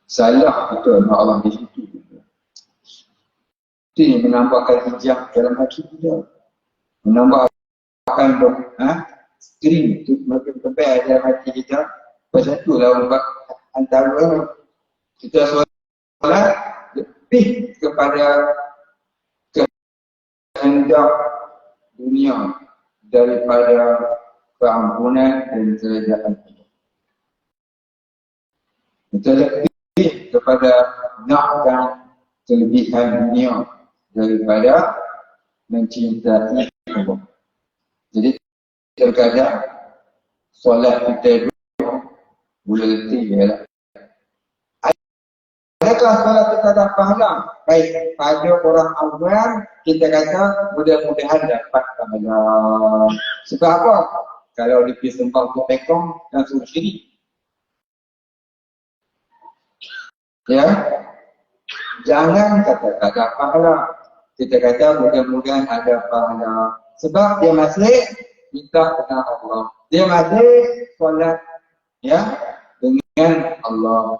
Salah betul Allah di situ. Itu yang menambahkan hijab dalam hati kita. Menambahkan string untuk makin tebal dalam hati kita. Bersatulah antara kita solat lebih kepada kehendak dunia daripada keampunan dan kerajaan kita. Kita lebih kepada nakkan kelebihan dunia daripada mencintai Allah. Jadi terkadang solat kita itu boleh letih ialah Adakah solat kita ada pahala? Baik, pada orang awam kita kata mudah-mudahan dapat pahala. Sebab apa? Kalau dia pergi sembah untuk pekong dan suruh syirik. Ya, jangan kata tak ada pahala. Kita kata mudah-mudahan ada pahala. Sebab dia masih minta kepada Allah. Dia masih solat ya dengan Allah.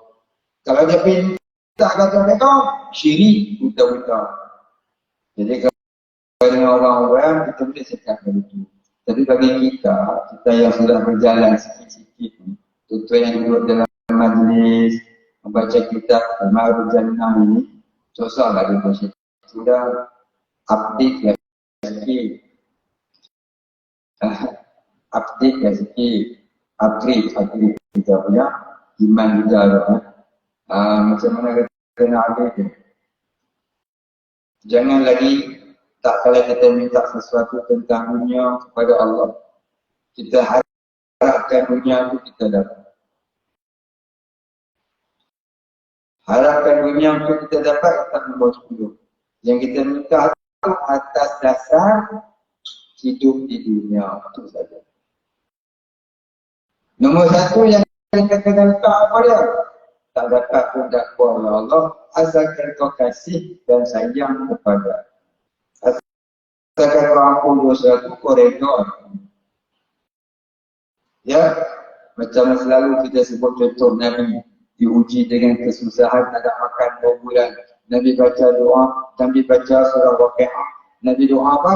Kalau dia minta kata mereka syirik buta-buta. Jadi kalau dengan orang awam kita boleh cakap begitu. Tapi bagi kita yang sudah berjalan sikit-sikit, tuan yang duduk dalam majlis membaca kitab Al-Ma'arij Jannah ini, susahlah dia bersyukur. Sudah update ya sikit. Update ya sikit. Upgrade kita punya iman kita. Macam mana kena update. Jangan lagi tak kala kita minta sesuatu tentang dunia kepada Allah. Kita harapkan dunia itu kita dapat. Harapkan dunia untuk kita dapat, kita nombor 10. Yang kita minta itu atas dasar hidup di dunia. Itu saja. Nombor 1 yang kita kena minta apa dia? Tak dapat pun tak kuat Allah. Asalkan kau kasih dan sayang kepada. Asalkan kau ampun dosa itu kau redha. Ya, macam selalu kita sebut contoh Nabi diuji dengan kesusahan nak makan 2 bulan. Nabi baca doa, Nabi baca surah Waqi'ah. Nabi doa apa?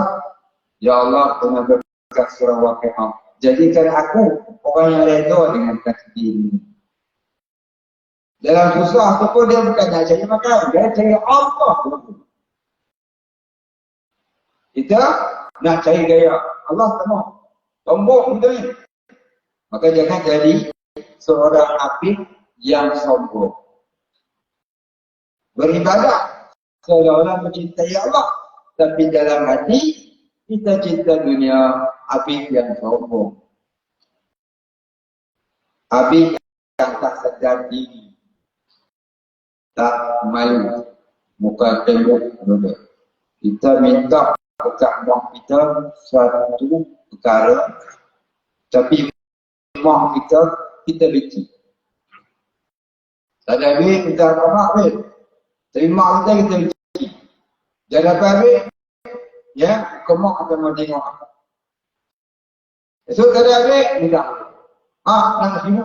Ya Allah, kena berkat surah Waqi'ah. Jadikan aku orang yang redha dengan takdir ini. Dalam susah tu pun dia bukan nak cari makan, dia cari Allah. Kita nak cari gaya. Allah tak mau. Sombong kita ni. Maka jangan jadi seorang abid yang sombong. Beribadah seolah-olah mencintai Allah, tapi dalam hati kita cinta dunia. Abid yang sombong. Abid yang tak sedar diri. Tak malu. Muka tembok. Kita minta dekat mak kita suatu perkara, tapi mak kita benci. Tak ada duit, kita apa mak duit. Tapi mak kita benci. Jangan dapat duit, ya, ke mak akan mau tengok. Esok tak ada duit, minta. Nak sini.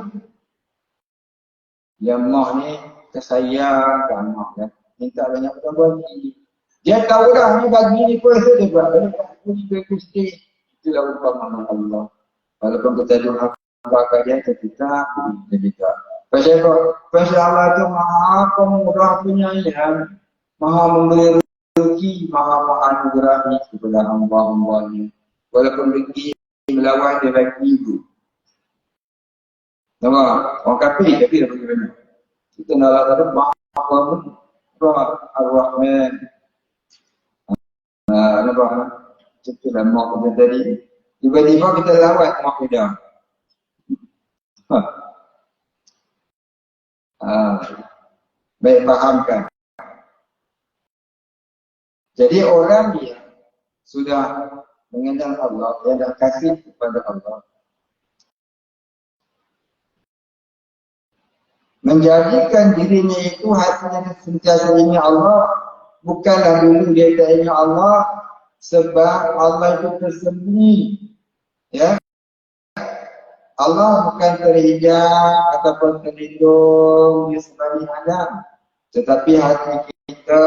Yang mak ni tersayang ke anak kan. Minta banyak bagi. Dia tahu dah ni bagi ni pun dia buat. Dia tak boleh kusti. Itulah umpama Allah. Walaupun kita doa apa dia kita. Pasal Allah itu maha pemurah penyayang. Maha memberi rezeki. Maha menganugerahi kepada hamba-hambanya. Walaupun rezeki melawan dia bagi itu. Nampak? Orang kafir tapi dia bagi banyak. Kita nak kata maha Ar-Rahman. Nampak? Itulah mak kita tadi. Tiba-tiba kita lawat mak kita. Baik fahamkan. Jadi orang yang sudah mengenal Allah, yang dah kasih kepada Allah, menjadikan dirinya itu hatinya sentiasa ingat Allah, bukanlah dulu dia tak ingat Allah, sebab Allah itu tersembunyi. Ya, Allah bukan terhijab ataupun terlindung di sebalik alam, tetapi hati kita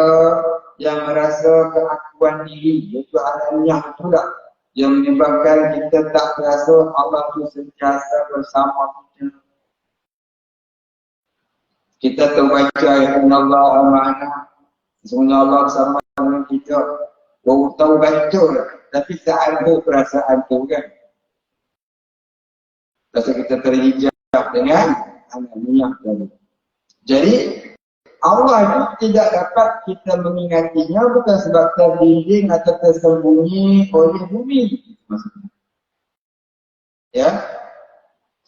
yang merasa keakuan diri, iaitu alamiah itulah yang menyebabkan kita tak rasa Allah itu sentiasa bersama kita. Kita terbaca ayat Allah ma'ana, sebenarnya Allah bersama dengan kita. Baru tahu betul, tapi tak ada perasaan tu kan. Rasa kita terhijab dengan alamiah tadi. Jadi Allah itu tidak dapat kita mengingatinya bukan sebab terlindung atau tersembunyi oleh bumi. Maksudnya. Ya.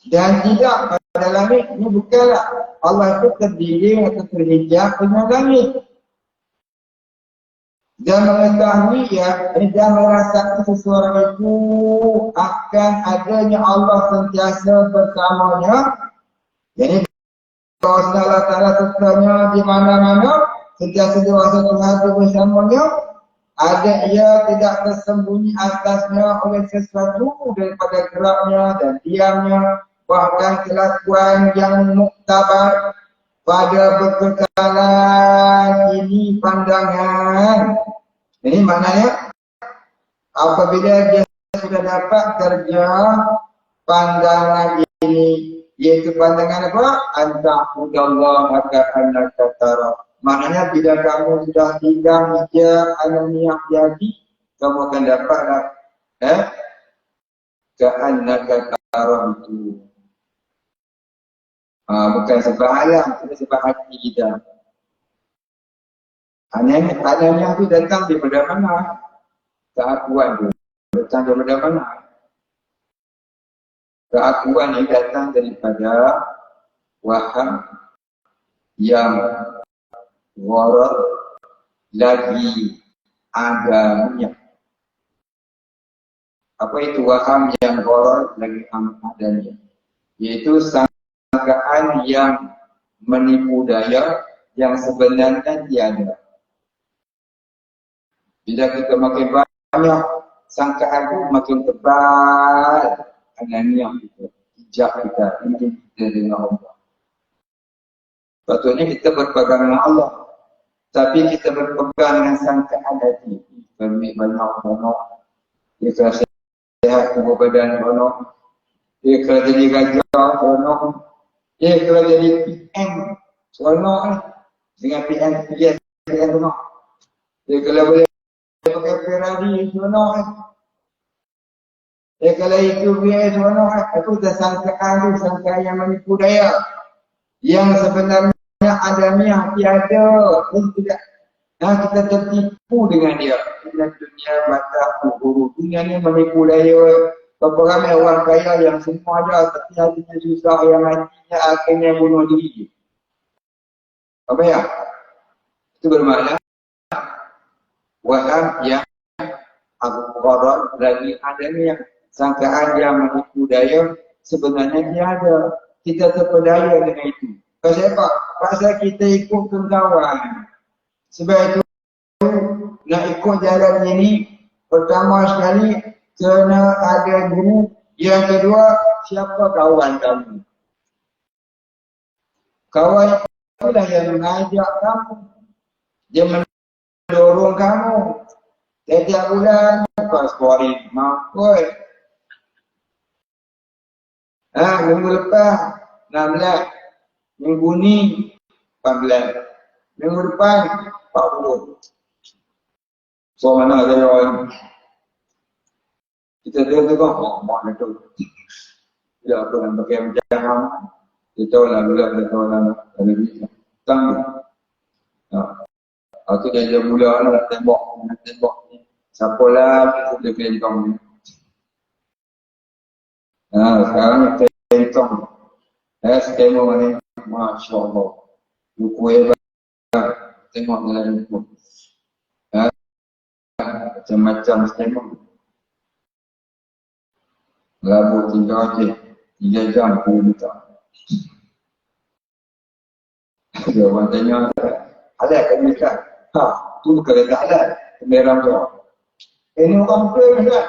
Dan tidak pada langit ini bukanlah Allah itu terdiri atau terhijab dengan langit. Dan mengetahui dan merasakan seseorang itu akan adanya Allah sentiasa bersamanya. Jadi kalau Allah Ta'ala sertanya di mana-mana, sentiasa dewasa Tuhan itu bersamanya, ada ia tidak tersembunyi atasnya oleh sesuatu daripada geraknya dan diamnya, bahkan kelakuan yang muktabar pada berkekalan ini pandangan. Ini maknanya apabila dia sudah dapat kerja pandangan ini, yaitu pandangan apa? Anta'budallaha ka'annaka tara. Maknanya bila kamu sudah hilang hijab alamiah jadi, kamu akan dapatlah ka'annaka tara itu. Bukan sebab alam, tapi sebab hati kita. Anehnya itu datang daripada mana? Keakuan itu datang daripada mana? Keakuan ini datang daripada waham yang gharar lagi adanya. Apa itu waham yang gharar lagi adanya? Yaitu sangkaan yang menipu daya yang sebenarnya tiada. Bila kita makin banyak sangkaan itu makin tebal ananiah kita, hijab kita, ini kita dengan Allah. Patutnya kita berpegang dengan Allah, tapi kita berpegang dengan sangkaan hati. Kami banyak banyak, dia kena sehat tubuh badan banyak, dia kena jadi gajah banyak, dia kena jadi PM banyak dengan PM banyak, dia kena boleh pakai Ferrari seronok kalau itu biaya seronok aku dah sangkaan tu, sangkaan yang menipu daya yang sebenarnya adanya tiada pun tidak. Kita tertipu dengan dia. Dunia batah guru, dunia ni menipu daya. Berapa ramai orang kaya yang semua ada tapi hatinya susah, yang hatinya akhirnya bunuh diri. Apa ya? Itu bermakna waham yang gharar lagi adanya, sangkaan yang menipu daya sebenarnya tiada. Kita terpedaya dengan itu. Pasal apa? Pasal kita ikut kawan. Sebab itu nak ikut jalan ini, pertama sekali kena ada guru, yang kedua siapa kawan kamu. Kawan itulah yang mengajak kamu, dia mendorong kamu. Setiap bulan kau scoring mampus. Minggu lepas 16, minggu ni 14, minggu depan 40. So mana ada orang kita tengok mak tu. Tidak apa yang pakai macam kita tahu lah bulan kita tahu lah lebih tang. Aku dah mula nak tembak ni. Siapa lah kita pilih kau ni. Sekarang tentang skema ni, Masya Allah. Buku hebat, tengok dalam buku. Macam-macam skema. Labu 3 jam, 10 juta. Dia orang tanya, halal kan mereka? Tu bukan kata halal, kemerang tu. Ini orang betul kan?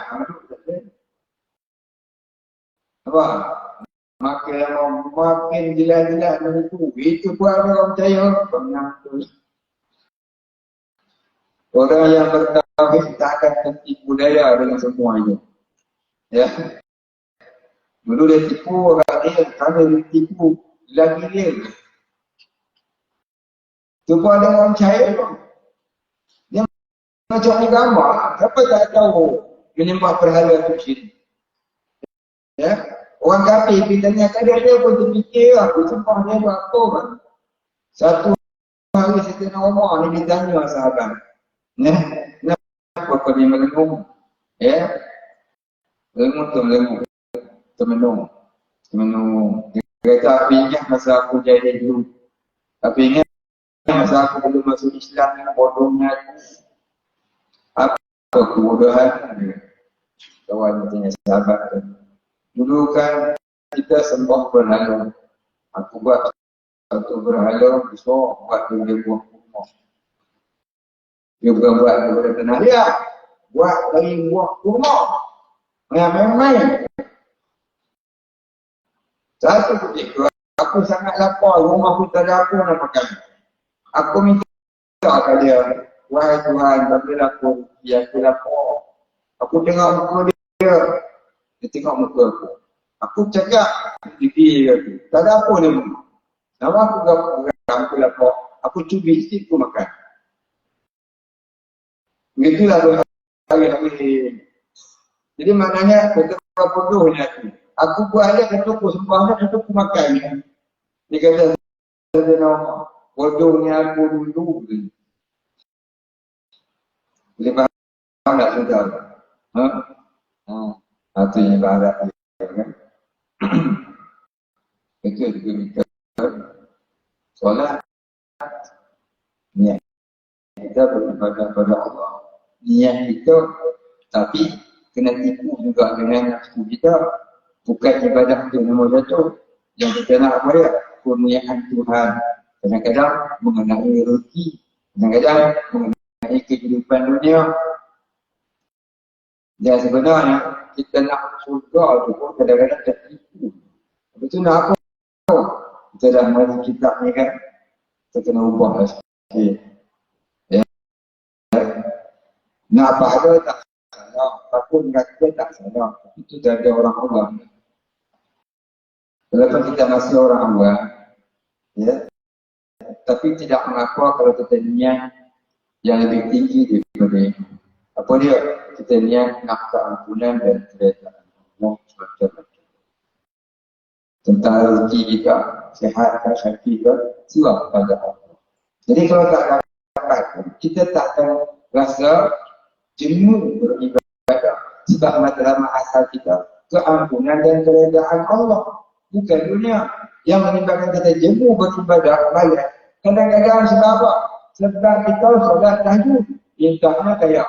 Apa? Makin gila-gila itu pun ada orang percaya. Orang yang bertauhid tak akan tertipu daya dengan semua itu. Ya. Dulu dia tipu orang dia, sekarang dia tipu lagi dia. Tu pun ada orang percaya pun. Dia macam agama, siapa tak tahu menyembah berhala tu syirik. Ya. Orang kafir kita tanya dia pun terfikir aku sembah dia buat apa kan. Satu hari Sayyidina Umar ni ditanya sahabat. Kenapa kau ni melengung? Ya. Melengung tu melengung. Temenung. Dia kata aku ingat masa aku jadi dulu. Tapi ingat masa aku belum masuk Islam, bodohnya apa kebodohan. Kawan tanya sahabat tu. Dulu kan kita sembah berhala. Aku buat satu berhala besar, buat dia buah kurma. Dia bukan buat daripada tanah dia. Buat dari buah kurma. Main-main. Satu ketika aku sangat lapar, rumah aku tak ada apa nak makan. Aku minta kat dia, wahai Tuhan, berilah aku, aku lapar. Aku tengok muka dia, dia tengok muka aku. Aku cakap, dia kata, tak ada apa dia. Nama aku aku lapar, aku cubit sikit aku makan. Begitulah hari-hari. Jadi maknanya, betapa bodohnya aku. Aku buat dia, kata aku sembah dia, kata aku makan. Dia kata, bodohnya aku dulu. Boleh faham tak sudah? Itu yang ibarat dia kan. Itu juga kita solat niat kita beribadah kepada Allah. Niat kita tapi kena tipu juga dengan nafsu kita. Bukan ibadah itu nama jatuh. Yang kita nak apa ya? Kurniaan Tuhan. Kadang-kadang mengenai rezeki. Kadang-kadang mengenai kehidupan dunia. Dan sebenarnya kita nak surga tu pun kadang-kadang tertipu. Lepas tu nak apa? Kita dah mari kitab ni kan. Kita kena ubah lah sikit. Ya. Nak apa ada tak salah. Apapun kata tak salah. Itu dah ada orang awam. Walaupun kita masih orang awam. Ya. Tapi tidak mengapa kalau kita niat yang lebih tinggi daripada ini. Apa dia? Kita niat nak keampunan dan keredaan Allah macam-macam. Tentang rezeki kita, sihat dan syakir kita, serah pada Allah. Jadi kalau tak dapat, kita tak akan rasa jenuh beribadah. Sebab matlamat asal kita, keampunan dan keredaan Allah. Bukan dunia. Yang menyebabkan kita jenuh beribadah, balik. Kadang-kadang sebab apa? Sebab kita solat tahajud. Intahnya kayak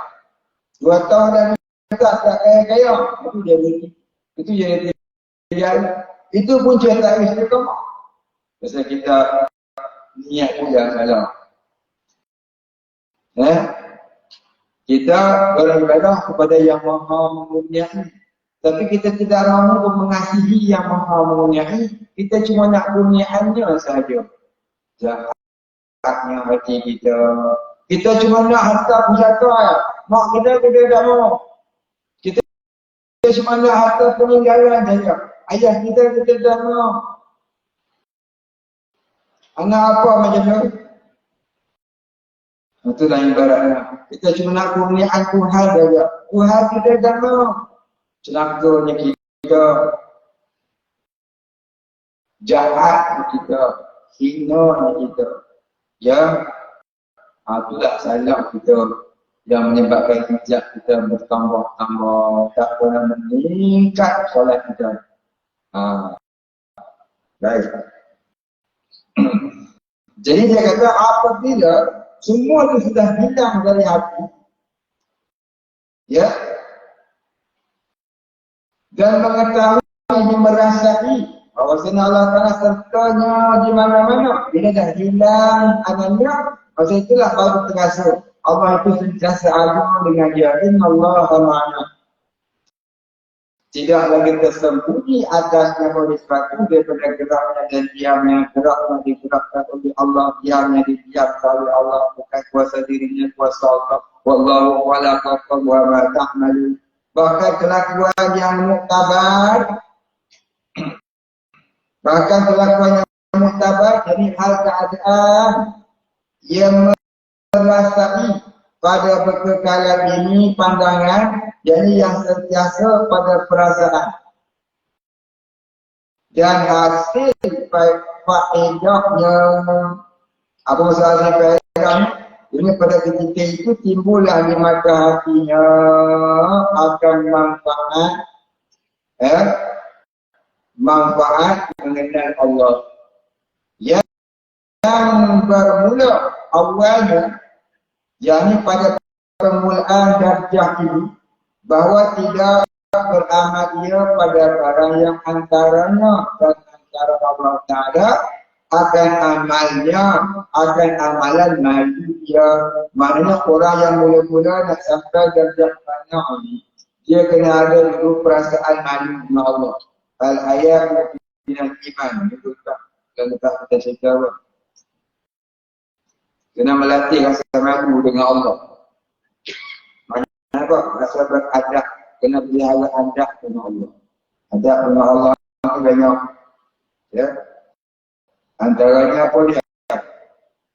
2 tahun dah minta tak kaya-kaya. Itu jadi itu pun cerita istiqamah. Pasal kita niat juga salah. Kita beribadah kepada yang maha mempunyai. Tapi kita tidak mahu mengasihi yang maha mempunyai. Kita cuma nak kurniaannya sahaja. Jahatnya hati kita. Kita cuma nak harta pusaka. Mak kita tak mahu. Kita cuma nak harta peninggalan saja. Ayah kita tak mahu. Anak apa macam tu? Itulah ibaratnya. Kita cuma nak kurniaan Tuhan saja. Tuhan kita tak mahu. Celakanya kita. Jahat kita. Hina kita. Ya. Itulah salah kita yang menyebabkan hijab kita bertambah-tambah, tak pernah meningkat solat kita. Baik. Jadi dia kata apabila semua itu sudah hilang dari hati, ya, dan mengetahui, merasai bahawasanya Allah Ta'ala sertanya di mana-mana, bila dah hilang angannya, masa itulah baru terasa Allah itu sentiasa ada dengan dia. Innallaha ma'ana. Tidaklah kita sembunyi atasnya oleh sesuatu daripada geraknya dan diamnya. Geraknya digerakkan oleh Allah, diamnya didiamkan oleh Allah. Bukan kuasa dirinya, kuasa Allah. Wallahu wala taqwa wa ma ta'malu. Bahkan kelakuan yang muktabar, jadi hal keadaan yang merasai pada kekekalan ini pandangan, jadi yang sentiasa pada perasaan. Dan hasil faedahnya, apa masalah faedah? Ini pada ketika itu timbullah di mata hatinya akan manfaat manfaat mengenal Allah. Yang bermula awalnya, yakni pada permulaan darjah ini, bahawa tidak beramal dia pada barang yang antaranya dan antara Allah Ta'ala akan amalnya, akan amalan maju dia. Maknanya orang yang mula-mula nak sampai darjah banyak ini, dia kena ada dulu perasaan malu dengan Allah. Al-hayat minal iman. Itu tak. Dan tak kita cerita apa. Kena melatih rasa malu dengan Allah. Maknanya apa? Rasa beradab. Kena pelihara adab dengan Allah. Adab dengan Allah itu banyak. Ya. Antaranya apa dia?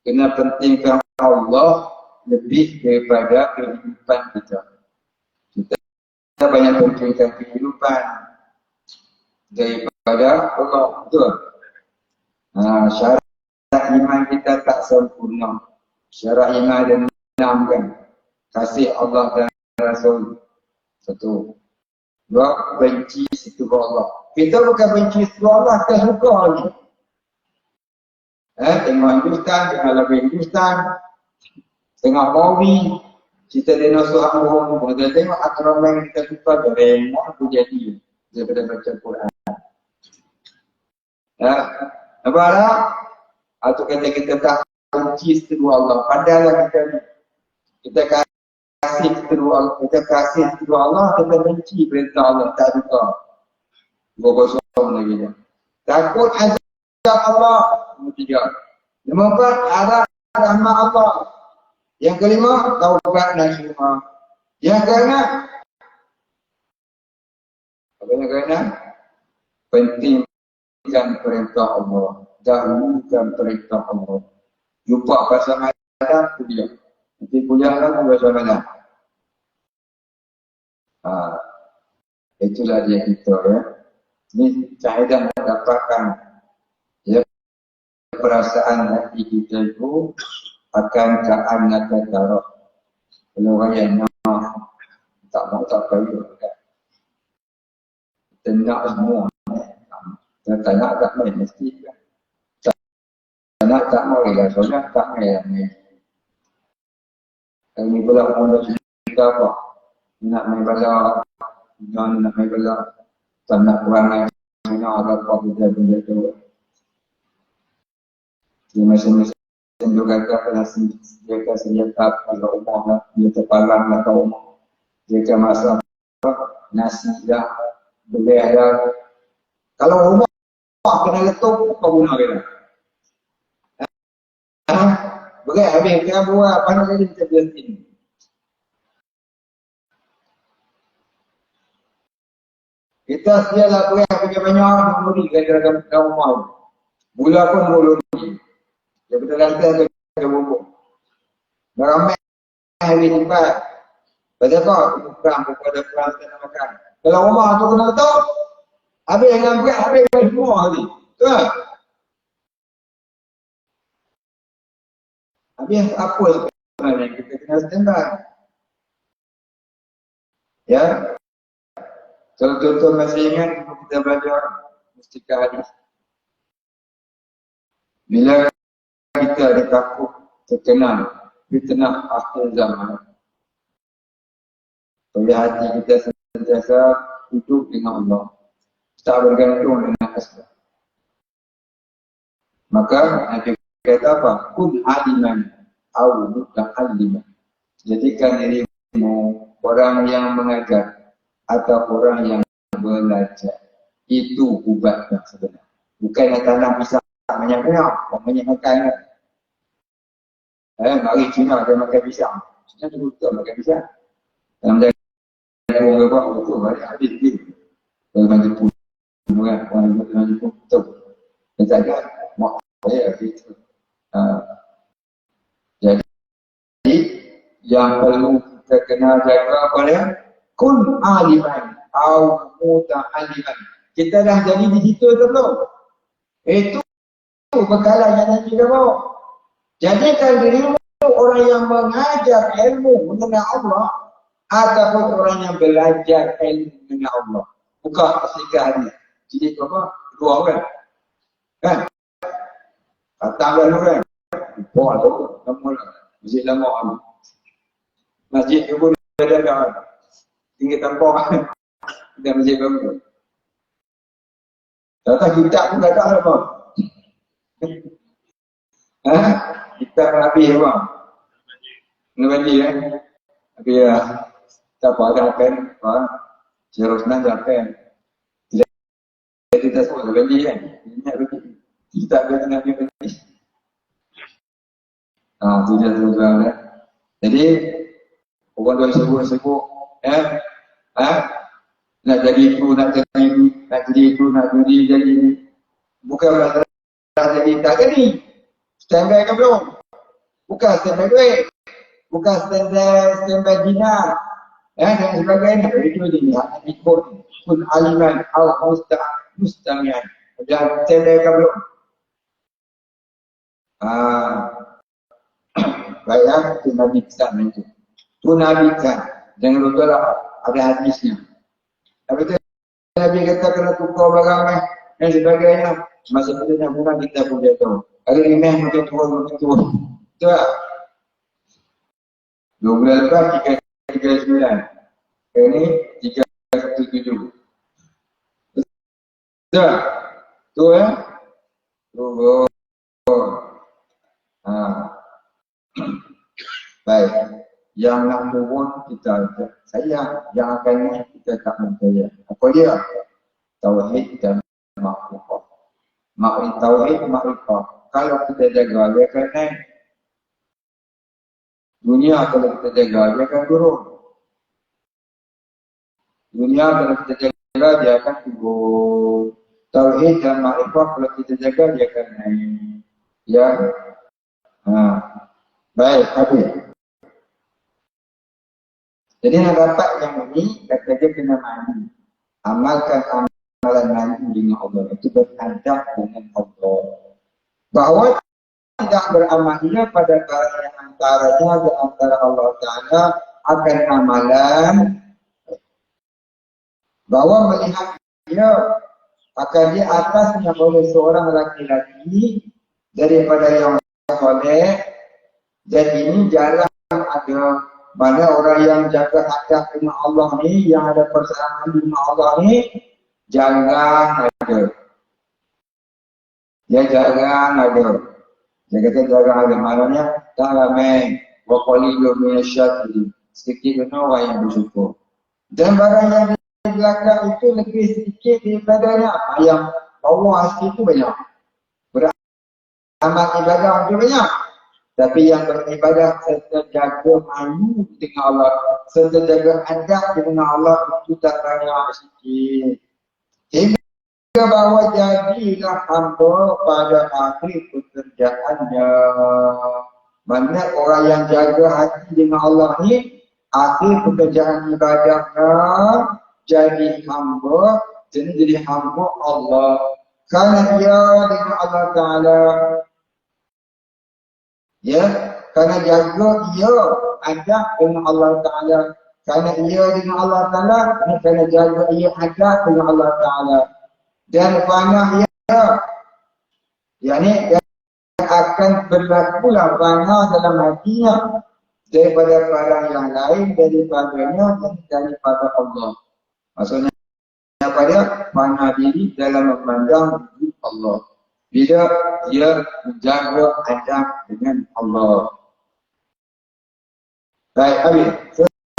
Kena pentingkan Allah lebih daripada kehidupan kita. Kita banyak pentingkan kehidupan daripada Allah. Betul? Syarat iman kita tak sempurna. Syarat iman ada 6 kan. Kasih Allah dan Rasul. 1. 2. Benci setuju Allah. Kita bukan benci setuju Allah, kita suka lagi. Tengok Hindustan, tengok lagu Hindustan, tengok movie, cerita dinosaur bohong. Kita tengok akrama yang kita suka, Doraemon tu jadi daripada baca Quran. Nampak tak? Atau kata kita tak benci setuju Allah. Padahallah kita kasih setuju Allah, kita kasih setuju Allah, kita benci perintah Allah, tak suka. Gua kosong lagi dah. Takut azab Allah. Nombor 3. Nombor 4, harap rahmat Allah. Yang kelima, taubat nasuha. Yang keenam, apa yang keenam? Pentingkan perintah Allah. Dahulukan perintah Allah. Jumpa pasal malam, kuliah. Nanti kuliah lah, pasal malam. Itulah dia kita ya. Ini Syahidah mendapatkan ya, perasaan hati kita itu akan ka'annaka tarah. Kalau orang yang tak mau tak perlu kan. Kita nak semua. Kita tak nak tak main mesti kan. Tak nak tak mau ialah solat tak main lah. Kalau ni pula orang dah cerita apa. Nak main bala. Jangan nak main bala. Tak nak perangai. Nak ada apa benda-benda tu. Dia masing-masing juga kata dia kata senjata kalau rumah lah, dia terpalang lah kat rumah. Dia kata masak nasi dah, belah dah. Kalau rumah kena letup, kau guna kena. Belah habis, kena buat panas jadi kita berhenti. Kita sedialah belah pergi banyak, memberi kadang-kadang rumah. Gula pun mulu ni. Daripada lantai ada bubuk. Ramai hari tempat. Pasal kau, perang, ada perang kita nak makan. Kalau rumah tu kena letak, habis dengan berat, habis semua hari. Betul tak? Habis apa sebenarnya? Kita kena standby. Ya. Kalau tuan-tuan masih ingat, kita belajar mustika hadis. Bila kita ada takut terkenal fitnah akhir zaman, supaya hati kita sentiasa hidup dengan Allah, tak bergantung dengan asbab. Maka Nabi kata apa? Kun aliman au muta'alliman. Jadikan dirimu orang yang mengajar atau orang yang belajar. Itu ubat yang sebenar. Bukan yang tanam pisang banyak-banyak, banyak makan kan. Mari Cina dia makan pisang. Cina tu betul makan pisang. Dalam jagung ke apa, betul balik habis dia. Kalau mandi pun, orang mandi pun betul. Dia tak ada, mak saya gitu. Jadi, yang perlu kita kena jaga apa dia? Kun aliman, au muta'aliman. Kita dah jadi di situ tu belum? Itu bekalan yang nanti kita bawa. Jadikan dirimu orang yang mengajar ilmu mengenai Allah ataupun orang yang belajar ilmu mengenai Allah. Buka sedikit hadis. Jadi apa? Dua orang. Kan? Kata lalu kan? Oh, ada nama lah. Masjid lama kan? Masjid tu pun ada kan? Tinggi tempoh kan? Kita masjid baru. Kata kita pun tak ada apa? Kita Nabi apa? Nabi kan? Tapi ya, kita pada kan? Serusnya jalan. Kita semua Nabi kan? Kita ada Nabi. Tidak terus lah. Jadi, orang tu sebut-sebut, nak jadi itu, nak jadi itu, nak jadi bukan masalah jadi tak jadi. Standby ke belum? Bukan standby duit, bukan standby dinar, dan sebagainya. Itu dia ikut pun aliman atau mustamian. Dan standby ke belum? Baiklah, itu Nabi pesan itu. Itu Nabi pesan. Jangan lupa lah, ada hadisnya. Tapi itu Nabi kata kena tukar barang dan sebagainya. Masa kita nak bukan kita pun dia tahu. Hari ini makin turun. Itu lah. 2 bulan lepas, 339. Ini 317. Betul? Tu Turun. Baik. Yang nak turun kita sayang, yang akan naik kita tak percaya. Apa dia? Tauhid dan makrifah. Tauhid makrifah. Kalau kita jaga, dia akan naik. Dunia kalau kita jaga, dia akan turun. Dunia kalau kita jaga, dia akan turun. Tauhid dan makrifah kalau kita jaga, dia akan naik. Ya. Baik, habis. Jadi nak dapat yang ini, kata dia kena mandi. Amalkan amalan mandi dengan Allah. Itu berhadap dengan Allah. Bahawa tidak beramalnya pada perkara yang antaranya di antara Allah Ta'ala akan amalan. Bahawa melihat dia akan di atasnya oleh seorang laki-laki daripada yang soleh. Dan ini jarang ada. Mana orang yang jaga hadap dengan Allah ni, yang ada persamaan dengan Allah ni, jarang ada. Dia jarang ada. Dia kata jarang ada. Maknanya, tak ramai. Wa qalilun minasyakiri. Sedikit benar orang yang bersyukur. Dan barang yang di belakang itu lebih sedikit daripadanya. Yang Allah sikit itu banyak. Beramal ibadah itu banyak. Tapi yang beribadah serta jaga malu dengan Allah, serta jaga adab dengan Allah itu tak banyak sikit. Hingga bahawa jadilah hamba pada akhir pekerjaannya. Mana orang yang jaga hati dengan Allah ni, akhir pekerjaan ibadahnya jadi hamba, jadi hamba Allah. Kerana dia dengan Allah Ta'ala. Ya, kerana jaga ia adab dengan Allah Ta'ala. Kerana ia dengan Allah Ta'ala, kerana jaga ia adab dengan Allah Ta'ala. Dan fana ia, yakni dia akan berlakulah fana dalam hatinya daripada barang yang lain daripadanya dan daripada Allah. Maksudnya apa dia? Fana diri dalam memandang wujud Allah. Bila dia menjaga adab dengan Allah. Baik, habis.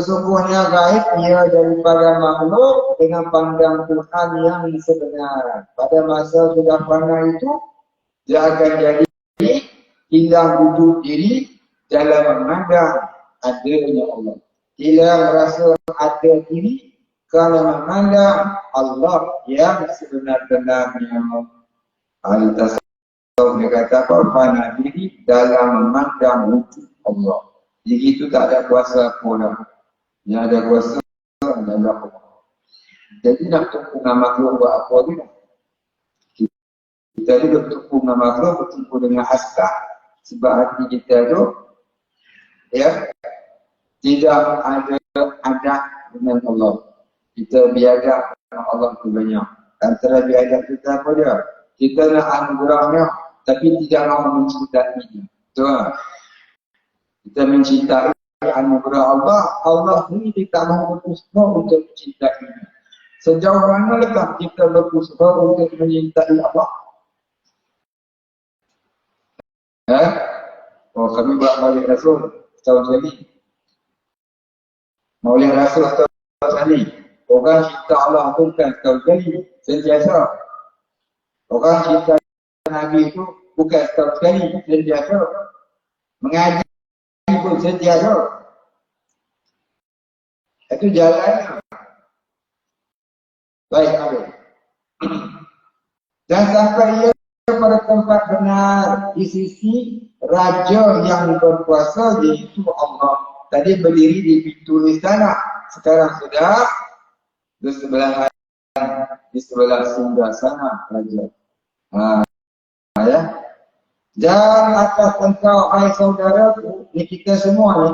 Sesungguhnya gaib ia daripada makhluk dengan pandang Tuhan yang sebenar. Pada masa sudah fana itu, dia akan jadi hilang wujud diri dalam memandang adanya Allah. Hilang rasa ada diri kerana memandang Allah yang sebenar-benarnya. Ahli tasawuf dia kata apa? Fana diri dalam memandang wujud Allah. Jadi itu tak ada kuasa pun. Yang ada kuasa adalah Allah. Jadi nak tumpu dengan makhluk buat apa dia? Kita ni bertumpu dengan makhluk, bertumpu dengan hasdah. Sebab hati kita tu ya tidak ada adab dengan Allah. Kita biadab dengan Allah tu banyak. Antara biadab kita apa dia? Kita nak anugerahnya tapi tidak mahu mencintainya. Betul? Kita mencintai anugerah Allah, Allah ini tidak mahu berusaha untuk mencintainya. Sejauh manakah kita berusaha untuk mencintai Allah? Oh, kami buat Maulid Rasul setahun sekali. Maulid Rasul setahun sekali. Orang cinta Allah itu bukan setahun sekali, sentiasa. Orang cinta Nabi itu bukan setahun sekali, sentiasa. Mengaji pun sentiasa. Itu jalannya. Baik, amin. Dan sampai ia pada tempat benar di sisi Raja yang berkuasa, yaitu Allah. Tadi berdiri di pintu istana, sekarang sudah di sebelah singgah sana Raja. Ya. Dan atas engkau, hai saudaraku, ini kita semua ni,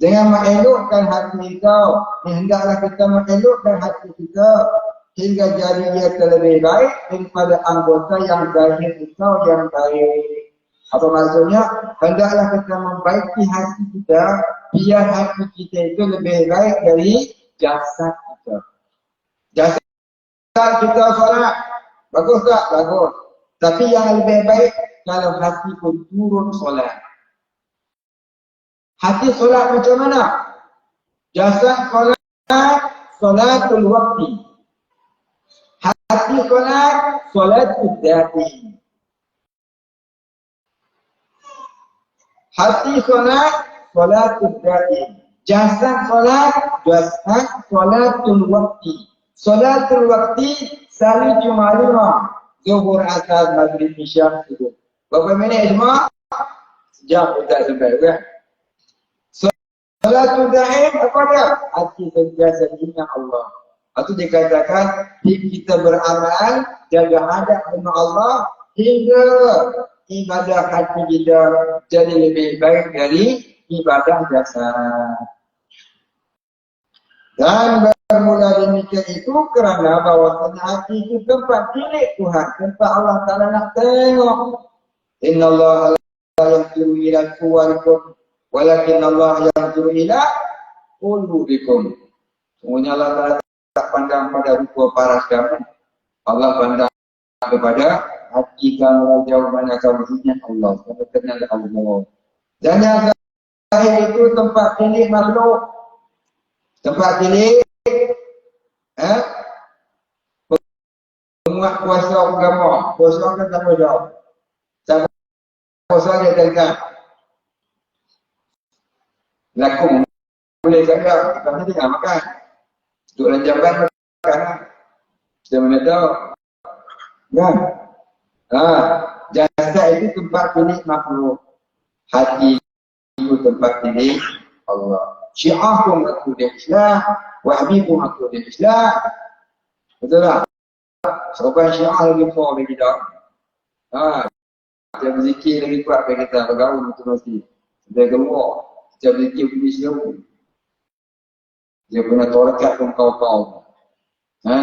jangan mengelokkan hati kau. Hendaklah kita mengelokkan hati kita hingga jadi dia terlebih baik daripada anggota yang zahir kita yang baik. Apa maksudnya? Hendaklah kita membaiki hati kita biar hati kita itu lebih baik dari jasad kita. Jasad kita solat, bagus tak? Bagus. Tapi yang lebih baik kalau hati pun turun solat. Hati solat macam mana? Jasad solat, solatul waqti. Hati solat, solatul dati. Hati solat, solatul dati. Jasad solat, jasad solatul waqti. Solatul waqti sehari cuma 5. Zuhur, asar, maghrib, isya, subuh. Berapa minit semua? Sejam kita sampai kan? Salatul daim apa dia? Hati sentiasa ingat Allah. Itu dikatakan kita beramal, jaga hadap dengan Allah hingga ibadah hati kita jadi lebih baik dari ibadah jasad. Dan bermula demikian itu kerana bahawasanya hati itu tempat milik Tuhan, tempat Allah Ta'ala nak tengok. Inna Allah la yanzuru ila suwarikum walakin Allah yanzuru ila qulubikum. Semuanya Allah Ta'ala tak pandang pada rupa paras kamu. Allah pandang kepada hati kamu, jauh mana kamu ingat Allah, kamu kenal Allah. Dan yang terakhir itu tempat milik makhluk. Tempat ini penguat kuasa agama, kuasa akan tanggungjawab. Siapa kuasa dia tengah laku boleh saja, kita ni tengah makan duduk dalam jamban makan. Kita mana tahu kan? Jasad itu tempat milik makhluk, hati itu tempat milik Allah. Syiahkum aku dia Islam, wahbikum aku dia Islam. Betul tak? Sopan syiah lagi kuat bagi kita. Kita berzikir lagi kuat bagi kita. Bergaul betul mesti. Dia keluar. Kita berzikir punya Islam. Dia punya torekat pun kau-kau.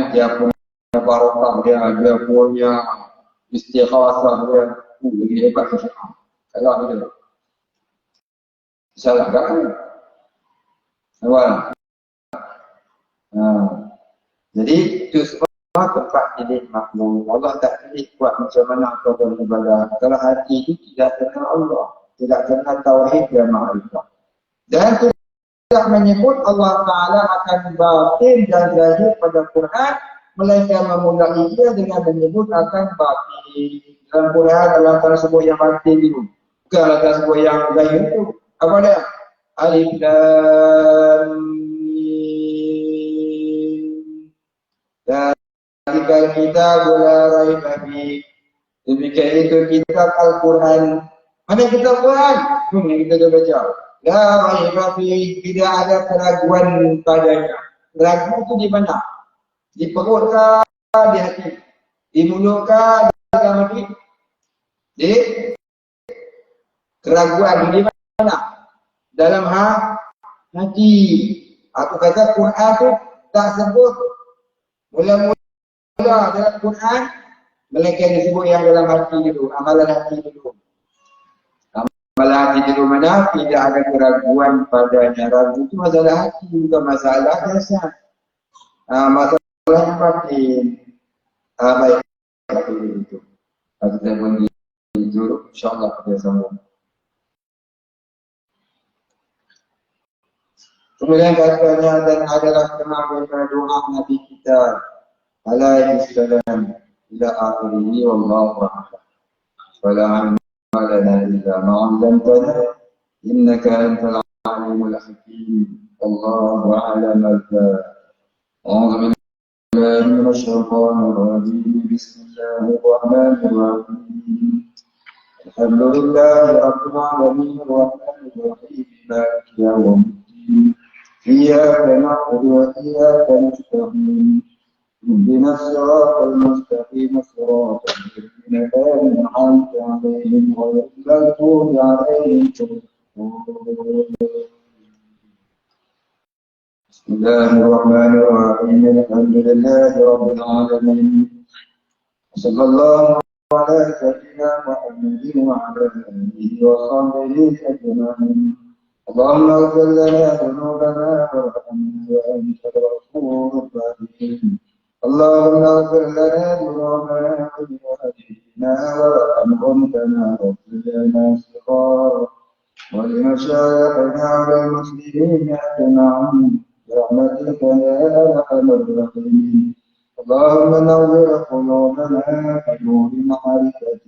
Dia punya barakah dia punya istighasah dia. Lagi hebat ke syiah. Salah betul. Salah tak? Awal. Jadi itu semua tempat milik makhluk. Allah tak pilih buat macam mana kau beribadah. Kalau hati itu tidak kenal Allah, tidak kenal tauhid dan ma'rifah. Dan tidak menyebut Allah Ta'ala akan batin dan zahir pada Quran, melainkan memulai ia dengan menyebut akan batin. Dalam Quran Allah Ta'ala sebut yang batin itu, bukan Allah Ta'ala sebut yang zahir itu. Apa dia? Alif Lam Mim. Zalikal kitabul la raiba fihi. Demikian itu kitab Al-Quran. Mana kitab Quran? Ini kita dah baca. La raiba fihi, tidak ada keraguan padanya. Ragu itu di mana? Di perut kah, di hati? Di mulut kah, di dalam hati? Di keraguan di mana? Dalam hati. Aku kata Quran tu tak sebut mula-mula dalam Quran, melainkan disebut yang dalam hati dulu, amalan hati dulu. Amalan hati dulu mana? Tidak ada keraguan padanya. Ragu itu masalah hati, bukan masalah dasar. Masalah yang batin. Baik, itu. Kalau kita pun dulu, insyaAllah kita sambung. Kemudian katanya, dan adalah kenapa doa Nabi kita alaihi salam ila akhirih wallahu a'lam. Wala ilma lana illa ma 'allamtana innaka antal alimul hakim. Allahu a'lam. A'udzu billahi minasy syaithanir rajim. Bismillahirrahmanirrahim. Alhamdulillahi rabbil alamin arrahmanir rahim maliki yaumiddin. Iyyaka na'budu wa iyyaka nasta'in. اهدنا الصراط المستقيم صراط الذين أنعمت عليهم غير المغضوب عليهم. بسم الله الرحمن الرحيم. الحمد لله رب العالمين. وصلى الله على سيدنا محمد وعلى آله وصحبه أجمعين. اللهم اغفر لنا ذنوبنا وارحمنا وأنت الغفور الرحيم. اللهم اغفر لنا ذنوبنا ولوالدينا وارحمهم كما ربنا صغارا ولمشايخنا وللمسلمين اجمعين برحمتك يا ارحم الراحمين. اللهم نور قلوبنا بنور معرفتك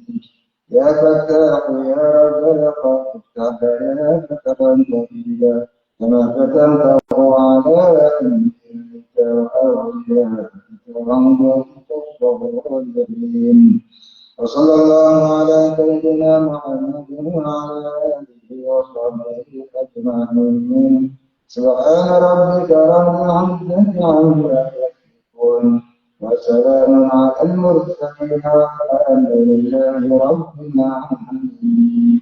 يا فتاح يا رزاق. افتح لنا فتحا قريبا كما فتحته على انبيائك واوليائك وصلى الله على سيدنا محمد وعلى آله وصحبه أجمعين. سبحان ربك رب العزة عما يصفون وسلام على المرسلين والحمد لله رب العالمين.